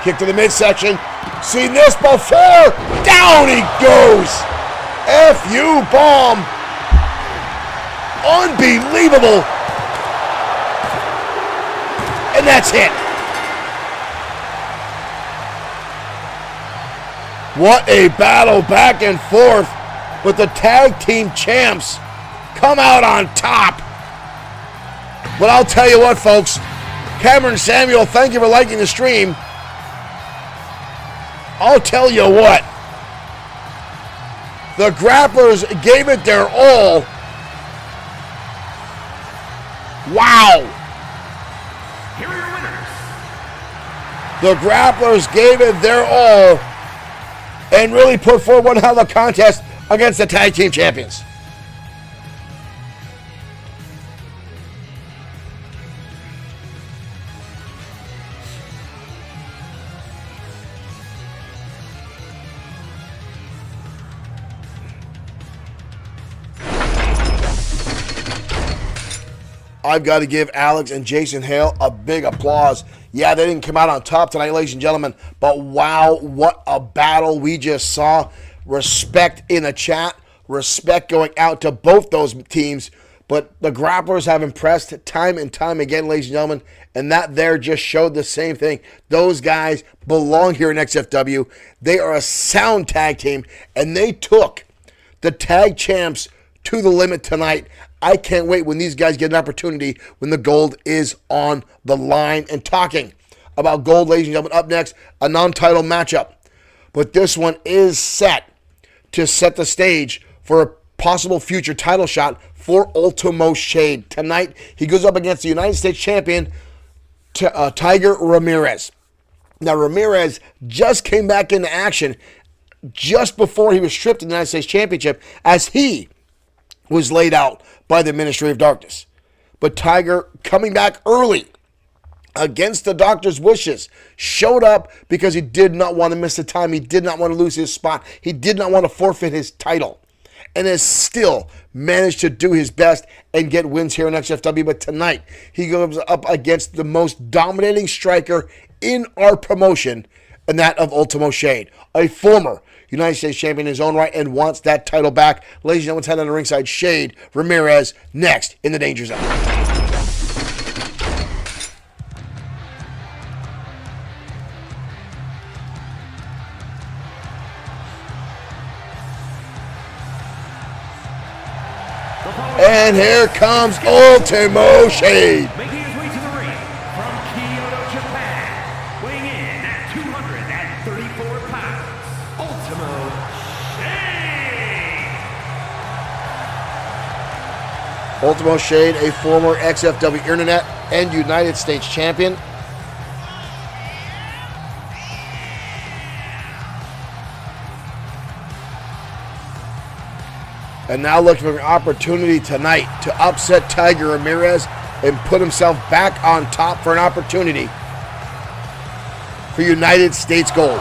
Kick to the midsection. Seen this before. Down he goes. FU bomb. Unbelievable. And that's it. What a battle back and forth. But the tag team champs come out on top. But I'll tell you what, folks. Cameron Samuel, thank you for liking the stream. I'll tell you what. The Grapplers gave it their all. Wow. Here are your winners. The Grapplers gave it their all and really put forward one hell of a contest against the tag team champions. I've got to give Alex and Jason Hale a big applause. Yeah, they didn't come out on top tonight, ladies and gentlemen, but wow, what a battle we just saw. Respect in the chat, respect going out to both those teams, but the Grapplers have impressed time and time again, ladies and gentlemen, and that there just showed the same thing. Those guys belong here in XFW. They are a sound tag team, and they took the tag champs to the limit tonight. I can't wait when these guys get an opportunity when the gold is on the line. And talking about gold, ladies and gentlemen, up next, a non-title matchup. But this one is set to set the stage for a possible future title shot for Ultimo Shade. Tonight, he goes up against the United States champion, Tiger Ramirez. Now, Ramirez just came back into action just before he was stripped of the United States Championship as he was laid out by the Ministry of Darkness. But Tiger, coming back early against the Doctor's wishes, showed up because he did not want to miss the time. He did not want to lose his spot. He did not want to forfeit his title. And has still managed to do his best and get wins here in XFW. But tonight, he goes up against the most dominating striker in our promotion, and that of Ultimo Shade, a former United States champion in his own right and wants that title back. Ladies and gentlemen, let's head on the ringside. Shade Ramirez next in the Danger Zone. And here comes Ultimo Shade. Making his way to the ring from Kyoto, Japan, weighing in at 234 pounds, Ultimo Shade. Ultimo Shade, a former XFW Internet and United States champion. And now looking for an opportunity tonight to upset Tiger Ramirez and put himself back on top for an opportunity for United States gold.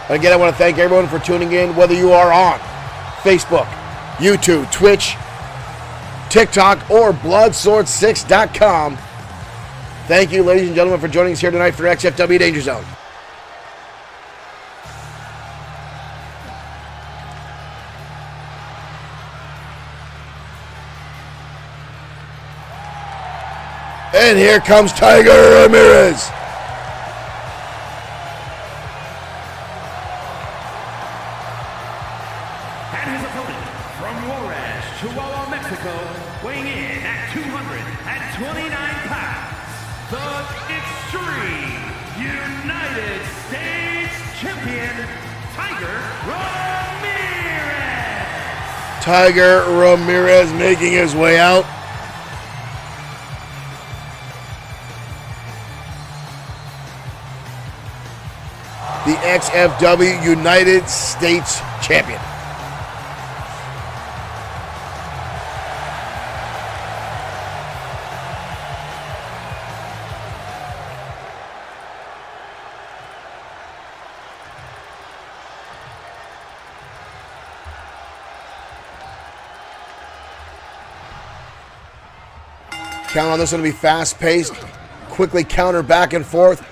Again, I want to thank everyone for tuning in, whether you are on Facebook, YouTube, Twitch, TikTok, or Bloodsword6.com. Thank you, ladies and gentlemen, for joining us here tonight for XFW Danger Zone. And here comes Tiger Ramirez. And his opponent from Juarez, Chihuahua, Mexico, weighing in at 229 pounds, the Extreme United States Champion, Tiger Ramirez. Tiger Ramirez making his way out. The XFW United States Champion. Count on this one to be fast-paced, quickly counter back and forth.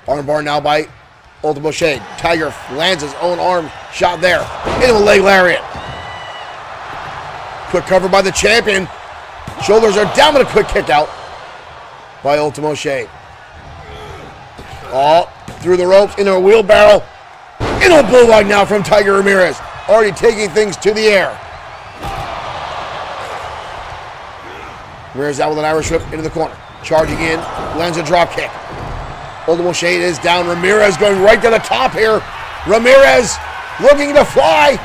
Armbar now by Ultimo Shade. Tiger lands his own arm shot there into a leg lariat. Quick cover by the champion. Shoulders are down, but a quick kick out by Ultimo Shade. Oh, through the ropes, into a wheelbarrow. Into a bulldog now from Tiger Ramirez. Already taking things to the air. Ramirez out with an Irish whip into the corner. Charging in, lands a drop kick. Ultimo Shade is down. Ramirez going right to the top here. Ramirez looking to fly.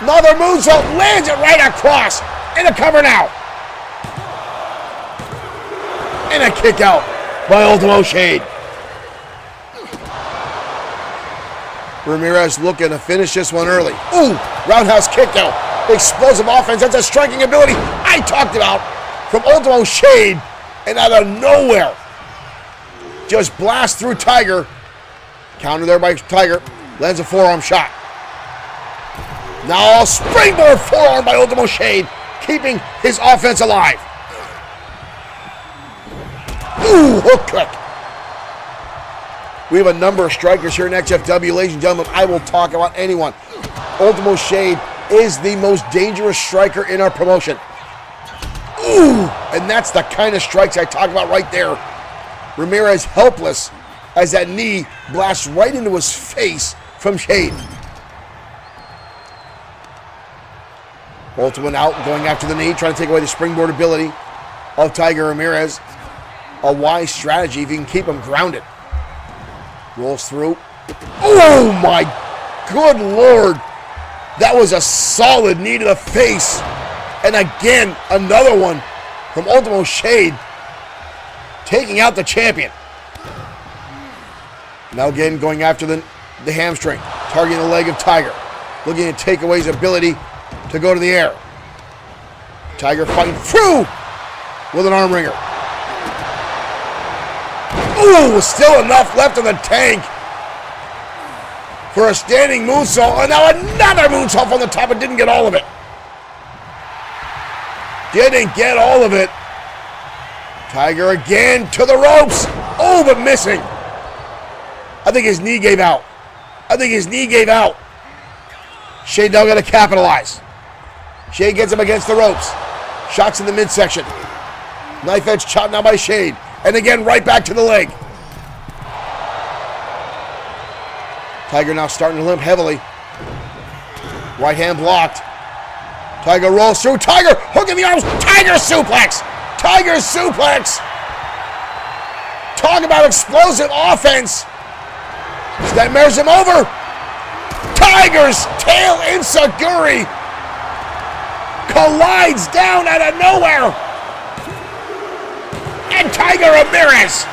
Another moonsault, lands it right across. In the cover now. And a kick out by Ultimo Shade. Ramirez looking to finish this one early. Ooh, roundhouse kick out. Explosive offense. That's a striking ability I talked about from Ultimo Shade. And out of nowhere, just blast through Tiger. Counter there by Tiger. Lands a forearm shot. Now a springboard forearm by Ultimo Shade, keeping his offense alive. Ooh, hook kick. We have a number of strikers here in XFW, ladies and gentlemen. I will talk about anyone. Ultimo Shade is the most dangerous striker in our promotion. Ooh, and that's the kind of strikes I talk about right there. Ramirez helpless as that knee blasts right into his face from Shade. Ultimo out, going after the knee, trying to take away the springboard ability of Tiger Ramirez. A wise strategy if you can keep him grounded. Rolls through. Oh my good Lord. That was a solid knee to the face. And again, another one from Ultimo Shade, taking out the champion. Now again, going after the hamstring, targeting the leg of Tiger. Looking to take away his ability to go to the air. Tiger fighting through with an arm wringer. Ooh, still enough left in the tank for a standing moonsault. And now another moonsault from the top, and didn't get all of it. Didn't get all of it. Tiger again to the ropes. Oh, but missing. I think his knee gave out. Shade now got to capitalize. Shade gets him against the ropes. Shots in the midsection. Knife edge chop now by Shade. And again, right back to the leg. Tiger now starting to limp heavily. Right hand blocked. Tiger rolls through. Tiger hooking the arms. Tiger suplex. Talk about explosive offense. That mirrors him over. Tiger's tail enziguri collides down out of nowhere. And Tiger Ramirez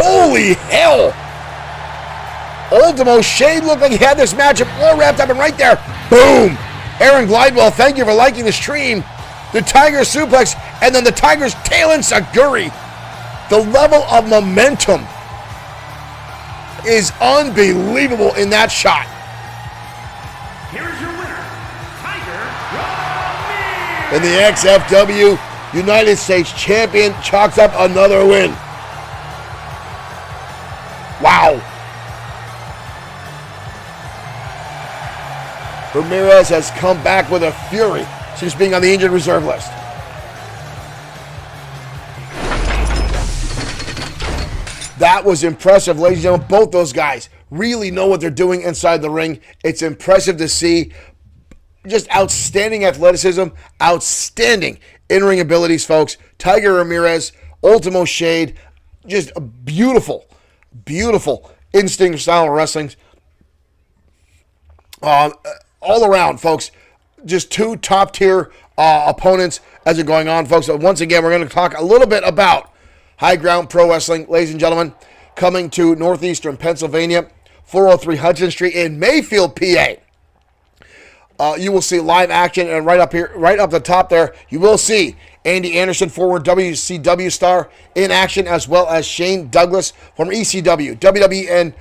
Holy hell! Ultimo Shade looked like he had this matchup all wrapped up, and right there, boom! Aaron Glidewell, thank you for liking the stream. The Tiger suplex, and then the Tiger's tail in Saguri. The level of momentum is unbelievable in that shot. Here's your winner, Tiger Ramirez. And the XFW United States Champion chalks up another win. Wow. Ramirez has come back with a fury since being on the injured reserve list. That was impressive, ladies and gentlemen. Both those guys really know what they're doing inside the ring. It's impressive to see. Just outstanding athleticism, outstanding in-ring abilities, folks. Tiger Ramirez, Ultimo Shade, just a beautiful, beautiful instinct style of wrestling. All around, folks, just two top-tier opponents as it's going on, folks. So once again, we're going to talk a little bit about High Ground Pro Wrestling, ladies and gentlemen, coming to northeastern Pennsylvania, 403 Hudson Street in Mayfield, PA. You will see live action, and right up here, right up the top there, you will see Andy Anderson, former WCW star, in action, as well as Shane Douglas, former ECW, WWE, and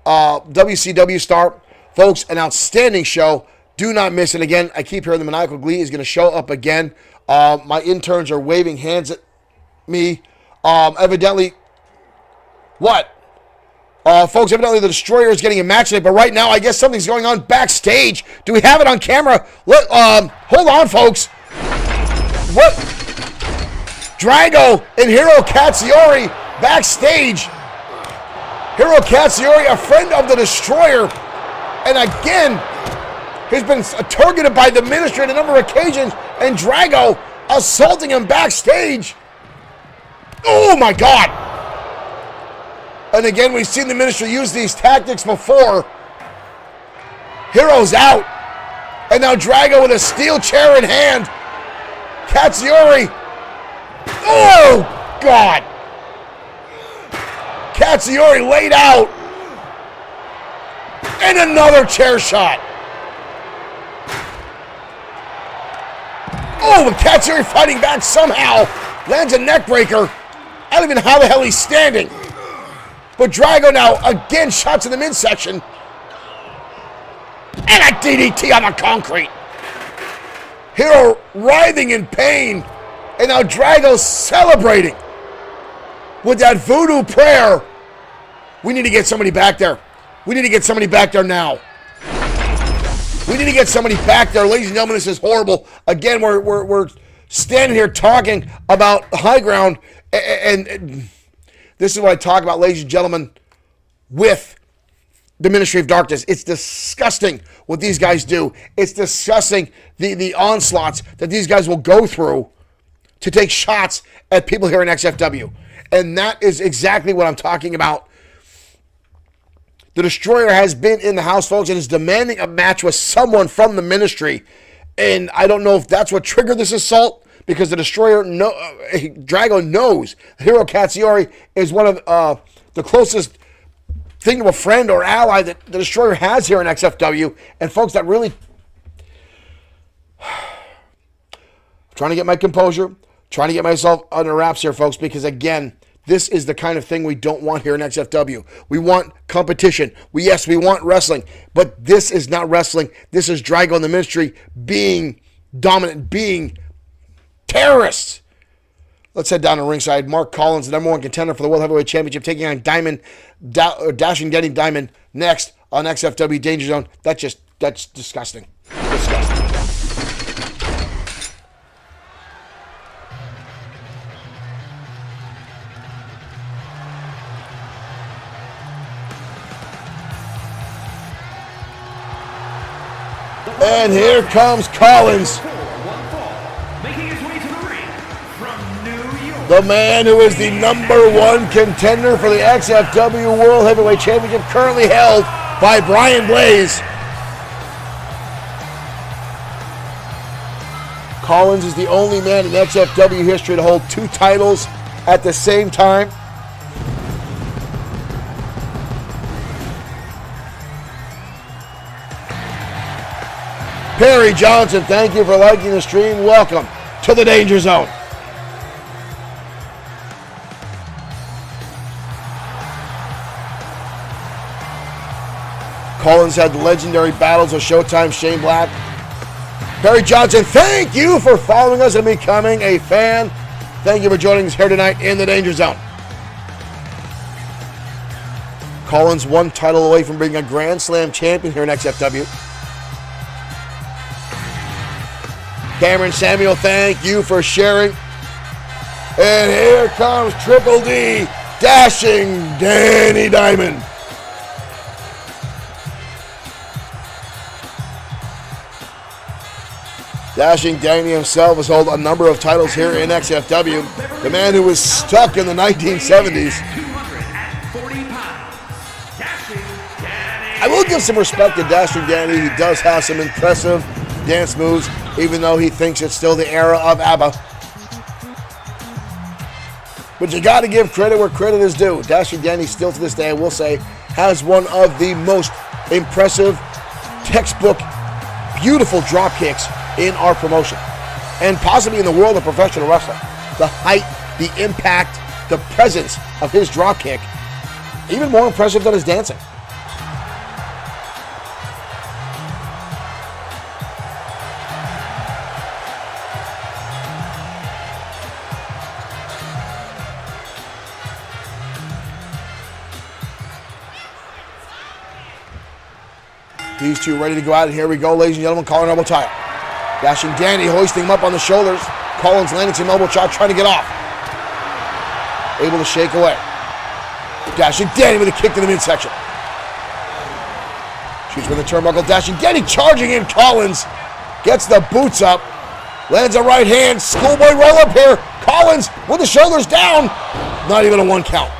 WCW star. Folks, an outstanding show. Do not miss it. Again, I keep hearing the Maniacal Glee is going to show up again. My interns are waving hands at me. Evidently, what? Folks, evidently the Destroyer is getting a match tonight, but right now I guess something's going on backstage. Do we have it on camera? Hold on, folks. What? Drago and Hiro Katsuyori backstage. Hiro Katsuyori, a friend of the Destroyer, and again, has been targeted by the Ministry on a number of occasions, and Drago assaulting him backstage. Oh my God. And again, we've seen the Ministry use these tactics before. Hiro's out. And now Drago with a steel chair in hand. Katsuyori. Oh, God. Katsuyori laid out. And another chair shot. Oh, but Katsuyori fighting back somehow. Lands a neck breaker. I don't even know how the hell he's standing. But Drago now, again, shots in the midsection. And a DDT on the concrete. Hiro writhing in pain. And now Drago celebrating with that voodoo prayer. We need to get somebody back there. We need to get somebody back there now. We need to get somebody back there. Ladies and gentlemen, this is horrible. Again, we're standing here talking about High Ground, and this is what I talk about, ladies and gentlemen, with the Ministry of Darkness. It's disgusting what these guys do. It's disgusting the onslaughts that these guys will go through to take shots at people here in XFW. And that is exactly what I'm talking about. The Destroyer has been in the house, folks, and is demanding a match with someone from the Ministry. And I don't know if that's what triggered this assault, because the Destroyer, Drago knows Hiro Katsuyori is one of the closest thing to a friend or ally that the Destroyer has here in XFW. And folks, that really... I'm trying to get my composure, trying to get myself under wraps here, folks, because again, this is the kind of thing we don't want here in XFW. We want competition. Yes, we want wrestling, but this is not wrestling. This is Drago and the Ministry being dominant, being terrorists. Let's head down to ringside. Mark Collins, the number one contender for the World Heavyweight Championship, taking on Dashing Denny Diamond next on XFW Danger Zone. That's disgusting. Disgusting. And here comes Collins, the man who is the number one contender for the XFW World Heavyweight Championship, currently held by Brian Blaze. Collins is the only man in XFW history to hold two titles at the same time. Perry Johnson, thank you for liking the stream. Welcome to the Danger Zone. Collins had the legendary battles with Showtime Shane Black. Perry Johnson, thank you for following us and becoming a fan. Thank you for joining us here tonight in the Danger Zone. Collins one title away from being a Grand Slam champion here in XFW. Cameron Samuel, thank you for sharing. And here comes Triple D, dashing Danny Diamond. Dashing Danny himself has held a number of titles here in XFW. The man who was stuck in the 1970s. I will give some respect to Dashing Danny. He does have some impressive dance moves, even though he thinks it's still the era of ABBA. But you got to give credit where credit is due. Dashing Danny still to this day, I will say, has one of the most impressive, textbook, beautiful drop kicks in our promotion, and possibly in the world of professional wrestling. The height, the impact, the presence of his drop kick, even more impressive than his dancing. These two ready to go out, and here we go, ladies and gentlemen, collar and elbow tie. Dashing Danny hoisting him up on the shoulders. Collins landing some elbow shot, trying to get off. Able to shake away. Dashing Danny with a kick to the midsection. Shoots with a turnbuckle. Dashing Danny charging in. Collins gets the boots up. Lands a right hand. Schoolboy roll up here. Collins with the shoulders down. Not even a one count.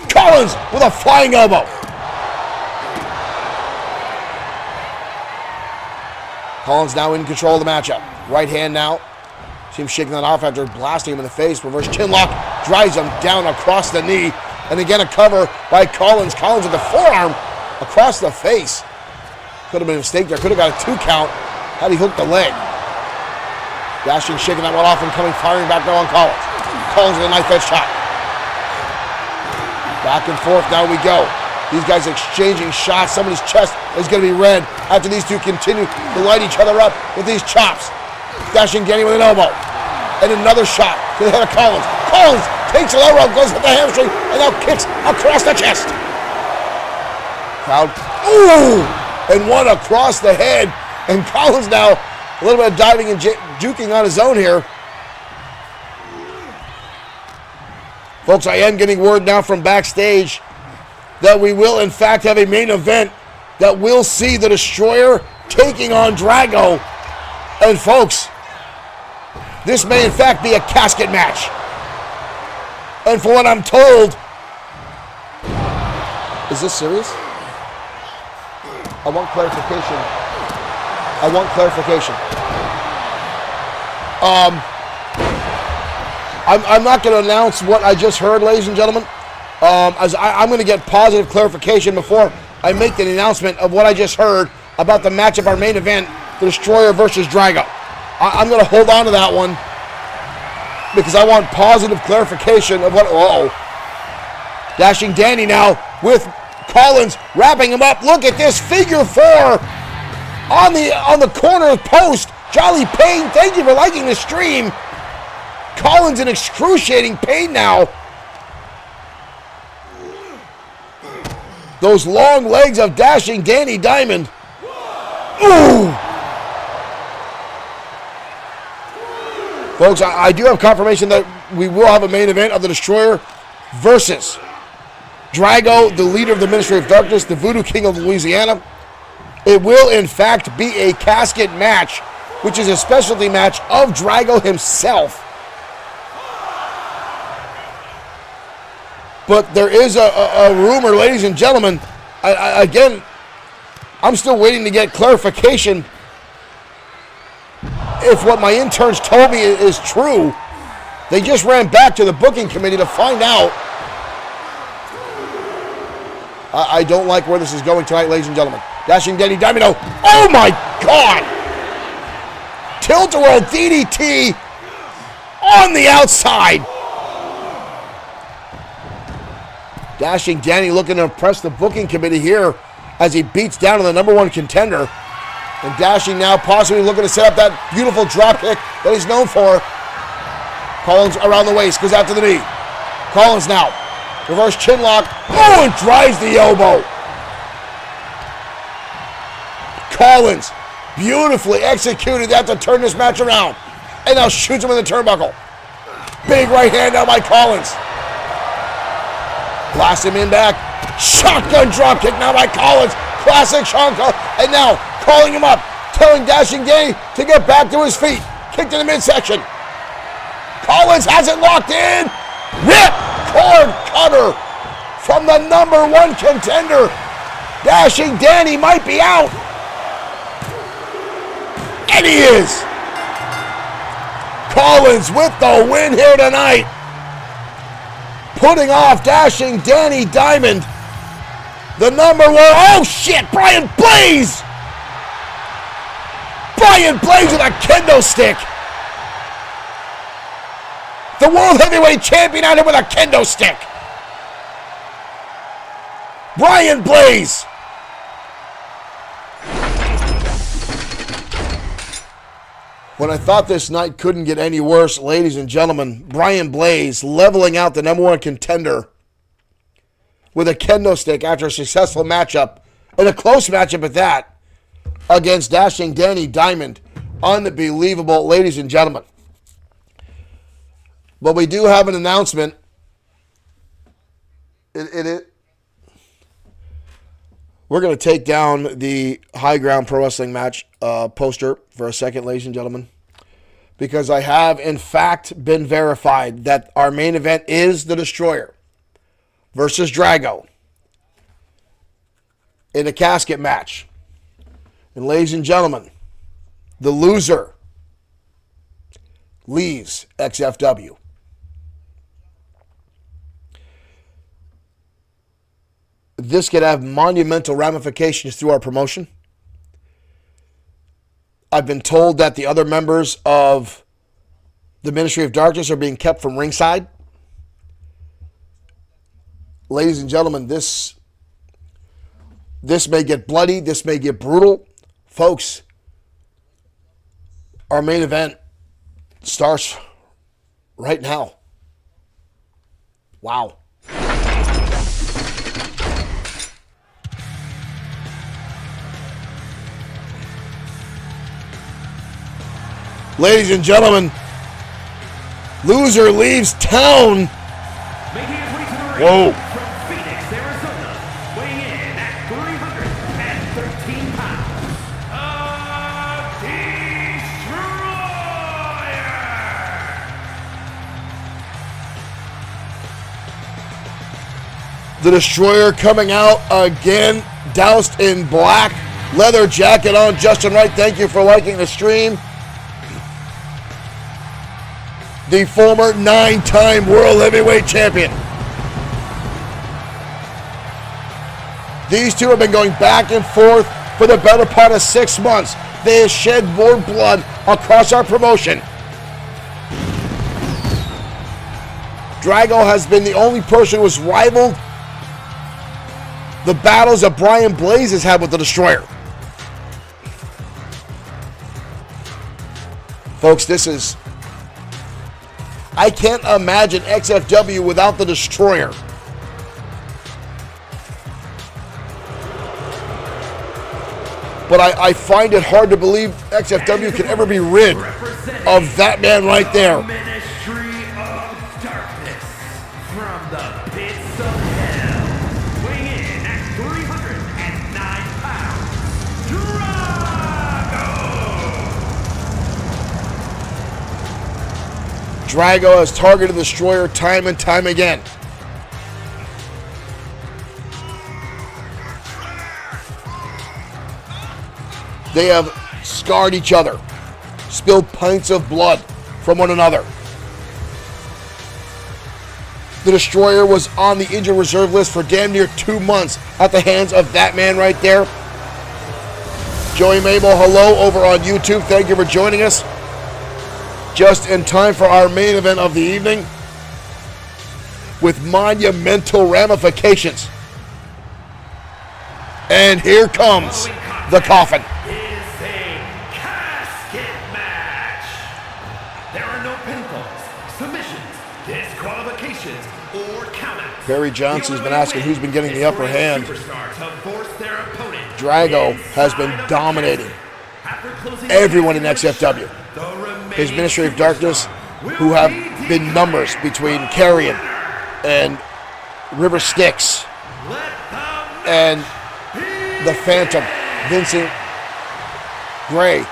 Collins with a flying elbow. Collins now in control of the matchup. Right hand now. See him shaking that off after blasting him in the face. Reverse chin lock. Drives him down across the knee. And again a cover by Collins. Collins with the forearm across the face. Could have been a mistake there. Could have got a 2 count had he hooked the leg. Dashing, shaking that one off and coming, firing back now on Collins. Collins with a knife edge shot. Back and forth, now we go. These guys exchanging shots. Somebody's chest is going to be red after these two continue to light each other up with these chops. Dashing Danny with an elbow. And another shot to the head of Collins. Collins takes a low rope, goes with the hamstring, and now kicks across the chest. Crowd. Ooh! And one across the head. And Collins now a little bit of diving and juking on his own here. Folks, I am getting word now from backstage that we will in fact have a main event that will see the Destroyer taking on Drago. And folks, this may in fact be a casket match. And for what I'm told, is this serious? I want clarification. I'm not going to announce what I just heard, ladies and gentlemen. As I'm going to get positive clarification before I make the announcement of what I just heard about the match of our main event, the Destroyer versus Drago. I'm going to hold on to that one because I want positive clarification of what. Dashing Danny now with Collins wrapping him up. Look at this figure 4 on the corner post. Jolly Payne, thank you for liking the stream. Collins in excruciating pain now. Those long legs of Dashing Danny Diamond. Ooh! Folks, I do have confirmation that we will have a main event of the Destroyer versus Drago, the leader of the Ministry of Darkness, the Voodoo King of Louisiana. It will, in fact, be a casket match, which is a specialty match of Drago himself. But there is a rumor, ladies and gentlemen. Again, I'm still waiting to get clarification if what my interns told me is true. They just ran back to the booking committee to find out. I don't like where this is going tonight, ladies and gentlemen. Dashing Danny Diamond. Oh my God! Tilt-a-whirl DDT on the outside. Dashing Danny looking to impress the booking committee here as he beats down on the number one contender. And Dashing now possibly looking to set up that beautiful drop kick that he's known for. Collins around the waist, goes after the knee. Collins now, reverse chin lock. Oh, and drives the elbow. Collins beautifully executed that to turn this match around. And now shoots him in the turnbuckle. Big right hand now by Collins. Blasts him in back. Shotgun drop kick now by Collins. Classic Sean Collins. And now calling him up, telling Dashing Danny to get back to his feet. Kick to the midsection. Collins has it locked in. Rip cord cutter from the number one contender. Dashing Danny might be out. And he is. Collins with the win here tonight. Putting off Dashing Danny Diamond. The number one. Oh shit, Brian Blaze. Brian Blaze with a kendo stick. The World Heavyweight Champion out here with a kendo stick. Brian Blaze. When I thought this night couldn't get any worse, ladies and gentlemen, Brian Blaze leveling out the number one contender with a kendo stick after a successful matchup, and a close matchup at that, against Dashing Danny Diamond. Unbelievable, ladies and gentlemen. But we do have an announcement. We're going to take down the High Ground Pro Wrestling match poster for a second, ladies and gentlemen, because I have, in fact, been verified that our main event is The Destroyer versus Drago in a casket match. And ladies and gentlemen, the loser leaves XFW. This could have monumental ramifications through our promotion. I've been told that the other members of the Ministry of Darkness are being kept from ringside. Ladies and gentlemen, this may get bloody. This may get brutal. Folks, our main event starts right now. Wow. Ladies and gentlemen, loser leaves town. Whoa. From Phoenix, Arizona, weighing in at 313 pounds, The Destroyer coming out again, doused in black, leather jacket on. Justin Wright, thank you for liking the stream. The former 9-time World Heavyweight Champion. These two have been going back and forth for the better part of 6 months. They have shed more blood across our promotion. Drago has been the only person who has rivaled the battles that Brian Blaze has had with the Destroyer. Folks, this is... I can't imagine XFW without the Destroyer. But I find it hard to believe XFW can ever be rid of that man right there. Ministry of Darkness from the pits of hell, weighing in at 309 pounds, Drago. Drago has targeted the Destroyer time and time again. They have scarred each other, spilled pints of blood from one another. The Destroyer was on the injured reserve list for damn near 2 months at the hands of that man right there. Joey Mabel, hello over on YouTube. Thank you for joining us. Just in time for our main event of the evening with monumental ramifications. And here comes the coffin. Is a casket match. There are no pinfalls, submissions, disqualifications, or countouts. Barry Johnson's been asking who's been getting the upper hand. Drago has been dominating everyone in XFW. His Ministry of Darkness, who have been numbers between Carrion and River Styx and the Phantom, Vincent Gray.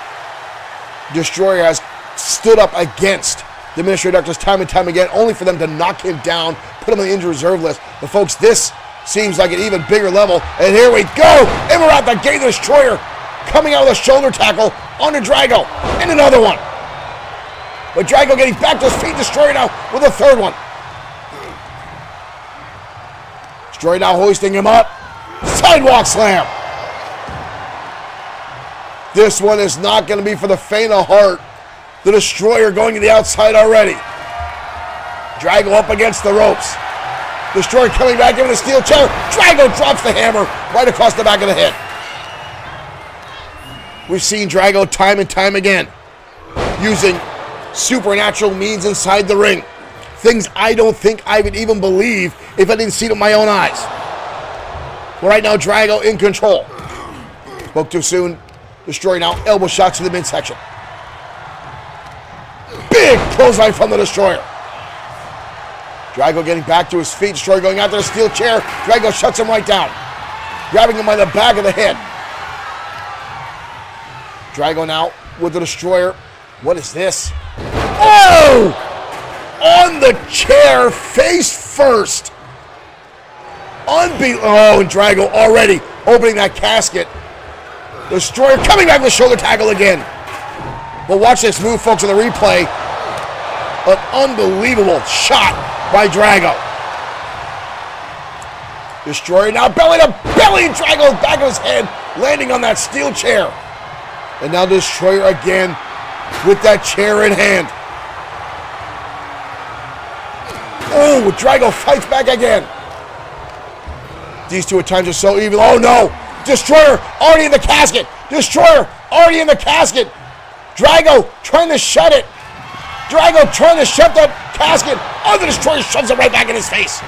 Destroyer has stood up against the Ministry of Darkness time and time again, only for them to knock him down, put him on the injured reserve list. But folks, this seems like an even bigger level. And here we go. And we're out the gate. The Destroyer coming out with a shoulder tackle onto Drago. And another one. But Drago getting back to his feet. Destroyer now with a third one. Destroyer now hoisting him up. Sidewalk slam. This one is not going to be for the faint of heart. The Destroyer going to the outside already. Drago up against the ropes. Destroyer coming back, giving a steel chair. Drago drops the hammer right across the back of the head. We've seen Drago time and time again using supernatural means inside the ring. Things I don't think I would even believe if I didn't see it with my own eyes. But right now, Drago in control. Spoke too soon. Destroyer now elbow shots to the midsection. Big clothesline from the Destroyer. Drago getting back to his feet. Destroyer going out to the steel chair. Drago shuts him right down, grabbing him by the back of the head. Drago now with the Destroyer. What is this? Oh! On the chair, face first. Oh, and Drago already opening that casket. Destroyer coming back with shoulder tackle again. But watch this move, folks, in the replay. An unbelievable shot by Drago. Destroyer now belly to belly. Drago back of his head, landing on that steel chair. And now Destroyer again with that chair in hand. Oh, Drago fights back again. These two at times are so evil. Oh no! Destroyer already in the casket. Destroyer already in the casket. Drago trying to shut it. Drago trying to shut that casket. Oh, the Destroyer shoves it right back in his face.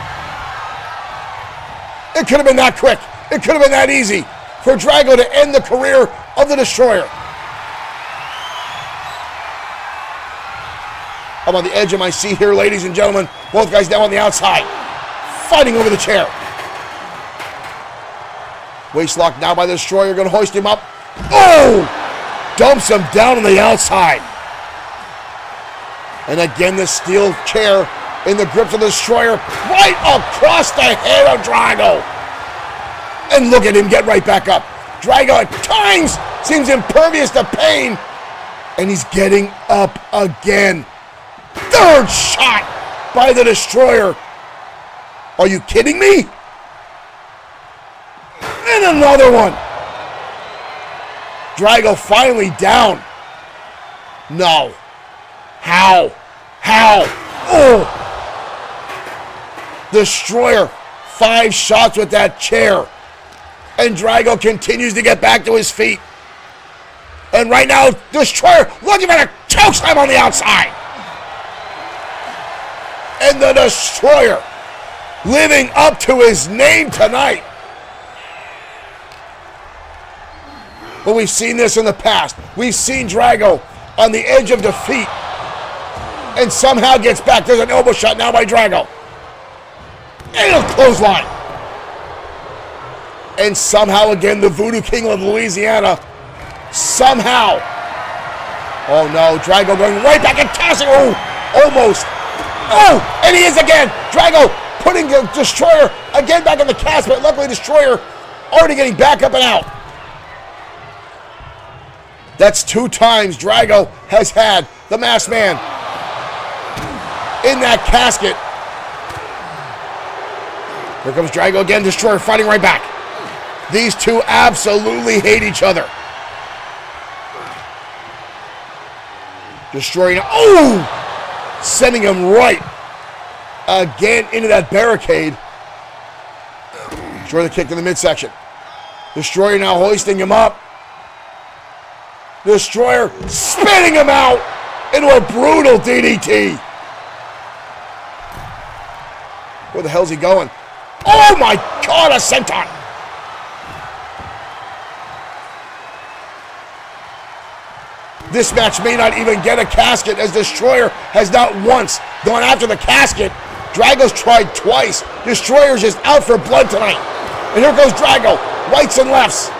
It could have been that quick. It could have been that easy for Drago to end the career of the Destroyer. I'm on the edge of my seat here, ladies and gentlemen. Both guys now on the outside, fighting over the chair. Waist lock now by the Destroyer, going to hoist him up. Oh! Dumps him down on the outside. And again, the steel chair in the grips of the Destroyer, right across the head of Drago. And look at him get right back up. Drago at times seems impervious to pain. And he's getting up again. Third shot by the Destroyer. Are you kidding me? And another one. Drago finally down. No. How? Oh! Destroyer, 5 shots with that chair. And Drago continues to get back to his feet. And right now, Destroyer looking for a chokeslam on the outside. And the Destroyer living up to his name tonight. But we've seen this in the past. We've seen Drago on the edge of defeat and somehow gets back. There's an elbow shot now by Drago. And a clothesline. And somehow again, the Voodoo King of Louisiana, somehow. Oh no, Drago going right back and tossing. Oh, almost. Oh, and he is again. Drago putting the Destroyer again back in the cast, but luckily Destroyer already getting back up and out. That's 2 times Drago has had the Masked Man in that casket. Here comes Drago again. Destroyer fighting right back. These two absolutely hate each other. Destroying, oh! Sending him right again into that barricade. Destroyer the kick to the midsection. Destroyer now hoisting him up. Destroyer spinning him out into a brutal DDT. Where the hell's he going? Oh my God, a senton! This match may not even get a casket, as Destroyer has not once gone after the casket. Drago's tried twice. Destroyer's just out for blood tonight. And here goes Drago, rights and lefts.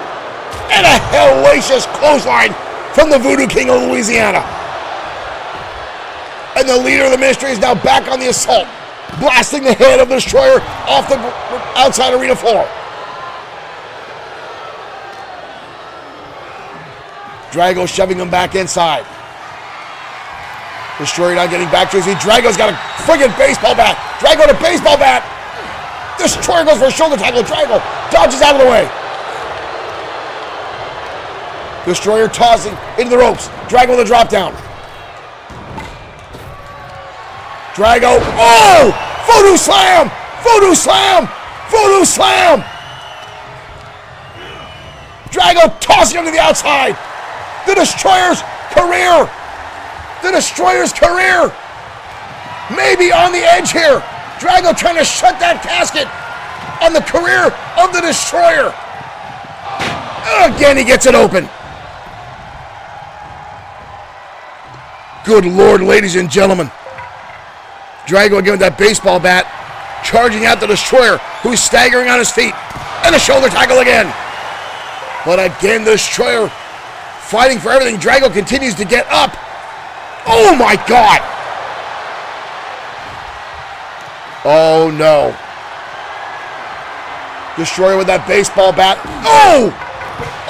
And a hellacious clothesline from the Voodoo King of Louisiana. And the leader of the ministry is now back on the assault, blasting the head of the Destroyer off the outside arena floor. Drago shoving him back inside. Destroyer now getting back to his feet. Drago's got a friggin' baseball bat. Drago to baseball bat. Destroyer goes for a shoulder tackle. Drago dodges out of the way. Destroyer tossing into the ropes. Drago with a drop down. Drago. Oh! Voodoo slam! Voodoo slam! Voodoo slam! Drago tossing him to the outside. The Destroyer's career. The Destroyer's career may be on the edge here. Drago trying to shut that casket on the career of the Destroyer. Again, he gets it open. Good Lord, ladies and gentlemen. Drago again with that baseball bat, charging out the Destroyer, who's staggering on his feet. And a shoulder tackle again. But again, the Destroyer fighting for everything. Drago continues to get up. Oh my God! Oh no. Destroyer with that baseball bat. Oh!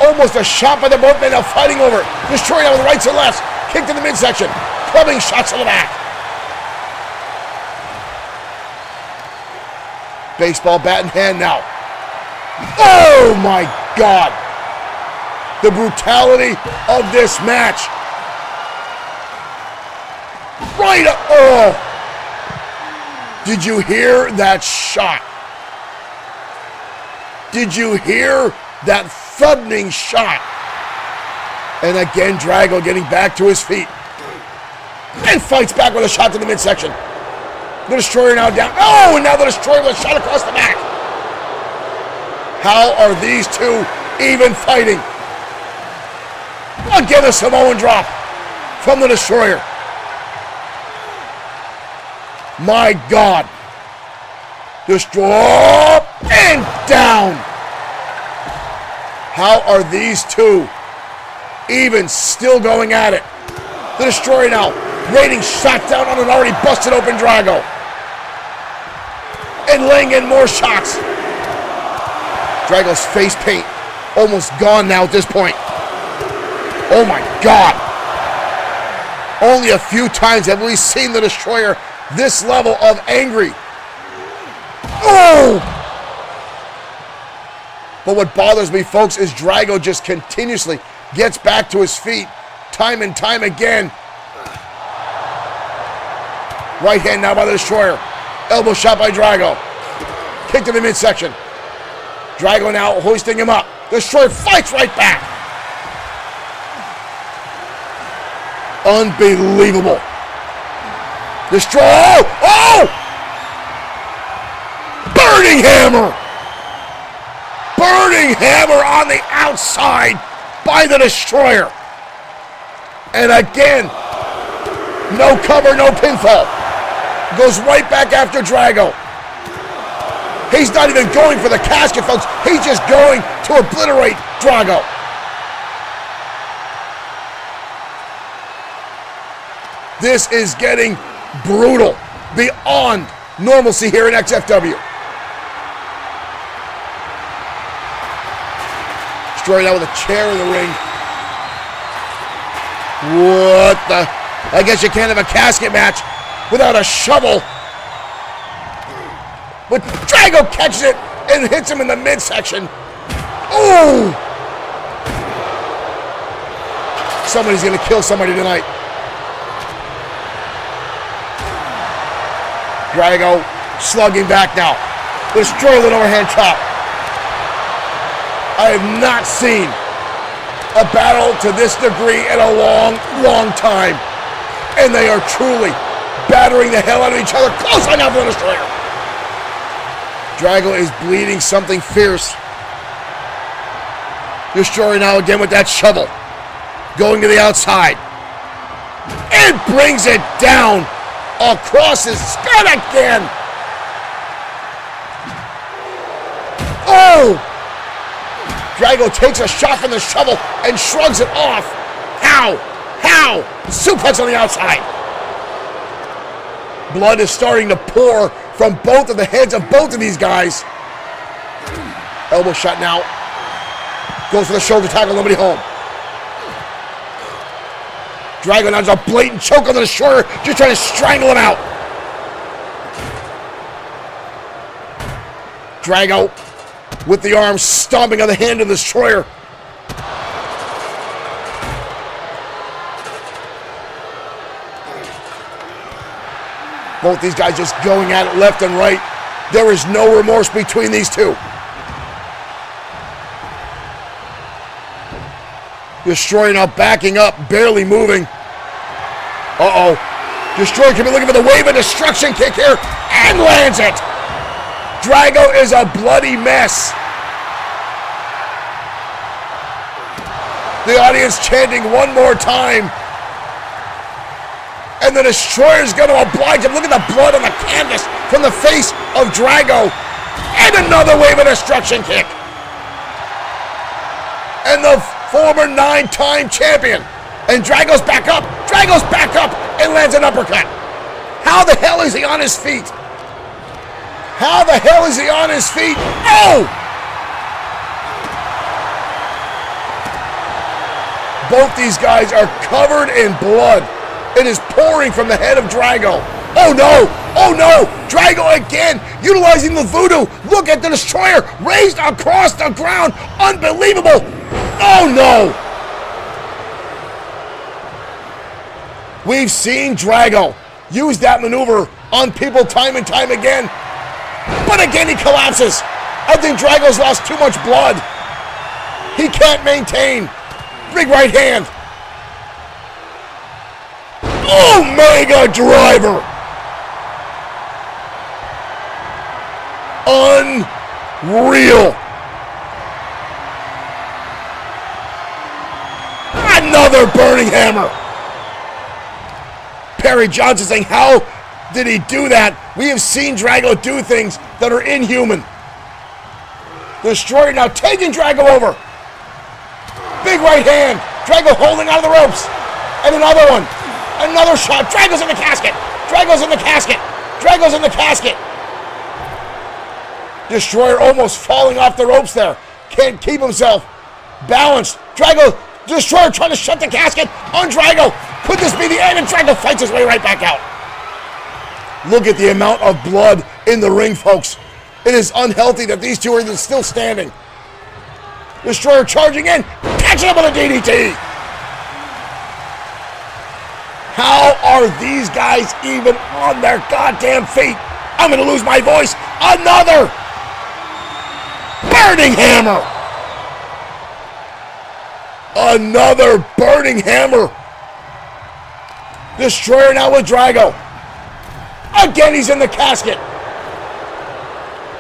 Almost a shot by the both men now fighting over. Destroyer now with rights and lefts. Kick to the midsection. Clubbing shots to the back. Baseball bat in hand now. Oh my God! The brutality of this match. Right up. Oh! Did you hear that shot? Did you hear that thudding shot? And again, Drago getting back to his feet. And fights back with a shot to the midsection. The Destroyer now down. Oh, and now the Destroyer with a shot across the back. How are these two even fighting? Again, a Samoan drop from the Destroyer. My God. Destroy and down. How are these two even still going at it? The Destroyer now raining shots down on an already busted open Drago. And laying in more shots. Drago's face paint almost gone now at this point. Oh my God. Only a few times have we seen the Destroyer this level of angry. Oh! But what bothers me, folks, is Drago just continuously gets back to his feet time and time again. Right hand now by the Destroyer. Elbow shot by Drago. Kick to the midsection. Drago now hoisting him up. The Destroyer fights right back. Unbelievable. Destroy. Oh! Burning hammer. Burning hammer on the outside by the Destroyer. And again, no cover, no pinfall. Goes right back after Drago. He's not even going for the casket, folks. He's just going to obliterate Drago. This is getting brutal, beyond normalcy here in XFW. Destroyer now with a chair in the ring. What the? I guess you can't have a casket match without a shovel. But Drago catches it and hits him in the midsection. Oh! Somebody's gonna kill somebody tonight. Drago slugging back now. Destroyer with an overhand chop. I have not seen a battle to this degree in a long, long time. And they are truly battering the hell out of each other. Close on now for the Destroyer. Drago is bleeding something fierce. Destroyer now again with that shovel. Going to the outside. And brings it down across his skirt again. Oh! Drago takes a shot from the shovel and shrugs it off. How? How? Suplex on the outside. Blood is starting to pour from both of the heads of both of these guys. Elbow shot now. Goes for the shoulder tackle, nobody home. Drago now does a blatant choke on the Destroyer, just trying to strangle him out. Drago with the arm stomping on the hand of the Destroyer. Both these guys just going at it left and right. There is no remorse between these two. Destroyer now backing up, barely moving. Uh-oh. Destroyer can be looking for the wave of destruction kick here, and lands it. Drago is a bloody mess. The audience chanting one more time. And the Destroyer's going to oblige him. Look at the blood on the canvas from the face of Drago. And another wave of destruction kick. And the former 9-time champion. And Drago's back up. Drago's back up and lands an uppercut. How the hell is he on his feet? How the hell is he on his feet? Oh! Both these guys are covered in blood. It is pouring from the head of Drago. Oh no! Oh no! Drago again, utilizing the voodoo. Look at the Destroyer raised across the ground. Unbelievable! Oh no! We've seen Drago use that maneuver on people time and time again. But again, he collapses. I think Drago's lost too much blood. He can't maintain. Big right hand. Omega Driver. Unreal. Another burning hammer. Perry Johnson saying, how did he do that? We have seen Drago do things that are inhuman. Destroyer now taking Drago over. Big right hand. Drago holding out of the ropes. And another one. Another shot. Drago's in the casket. Drago's in the casket. Drago's in the casket. Destroyer almost falling off the ropes there. Can't keep himself balanced. Drago, Destroyer trying to shut the casket on Drago. Could this be the end? And Drago fights his way right back out. Look at the amount of blood in the ring, folks. It is unhealthy that these two are still standing. Destroyer charging in, catching up with a DDT. How are these guys even on their goddamn feet? I'm going to lose my voice. Another burning hammer. Another burning hammer. Destroyer now with Drago. Again, he's in the casket.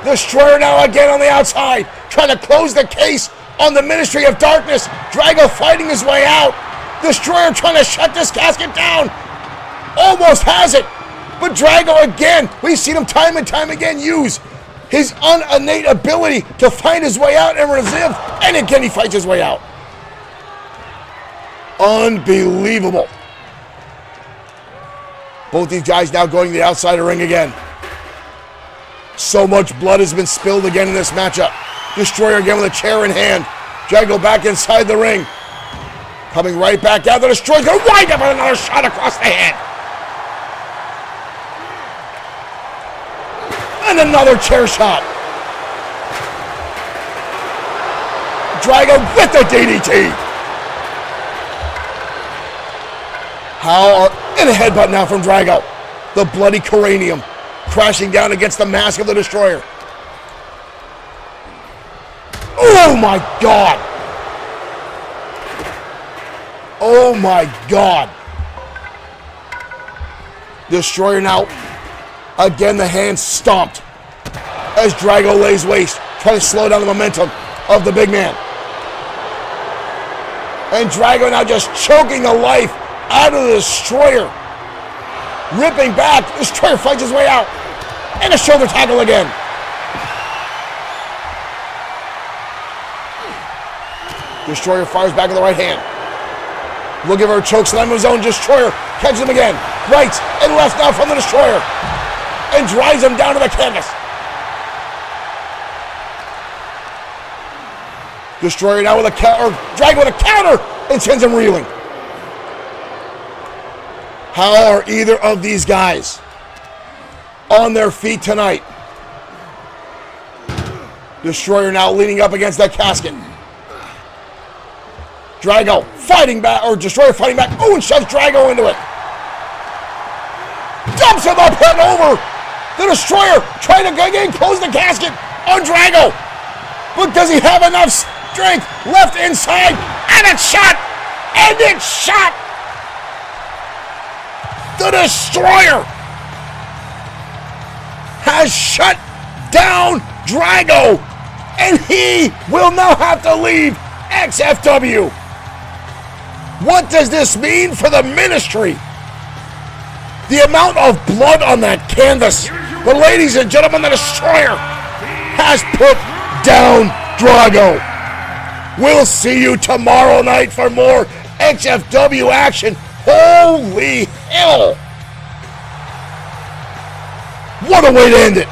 Destroyer now again on the outside, trying to close the case on the Ministry of Darkness. Drago fighting his way out. Destroyer trying to shut this casket down. Almost has it. But Drago again, we've seen him time and time again use his innate ability to find his way out and resist. And again, he fights his way out. Unbelievable. Both these guys now going to the outside of the ring again. So much blood has been spilled again in this matchup. Destroyer again with a chair in hand. Drago back inside the ring. Coming right back out. The Destroyer's going to wind up with another shot across the head. And another chair shot. Drago with the DDT. And a headbutt now from Drago. The bloody cranium crashing down against the mask of the Destroyer. Oh my God! Oh my God! Destroyer now, again the hand stomped as Drago lays waste, trying to slow down the momentum of the big man. And Drago now just choking the life out of the Destroyer. Ripping back, Destroyer fights his way out. And a shoulder tackle again. Destroyer fires back with the right hand. Looking for a choke slam of his own. Destroyer catches him again. Right and left now from the Destroyer. And drives him down to the canvas. Destroyer now with a counter. Drago with a counter and sends him reeling. How are either of these guys on their feet tonight? Destroyer now leaning up against that casket. Drago fighting back, or Destroyer fighting back. Oh, and shoves Drago into it. Dumps him up and over. The Destroyer trying to again close the casket on Drago. But does he have enough strength left inside? And it's shot! And it's shot! The Destroyer has shut down Drago, and he will now have to leave XFW. What does this mean for the ministry? The amount of blood on that canvas. But ladies and gentlemen, the Destroyer has put down Drago. We'll see you tomorrow night for more XFW action. Holy hell! What a way to end it.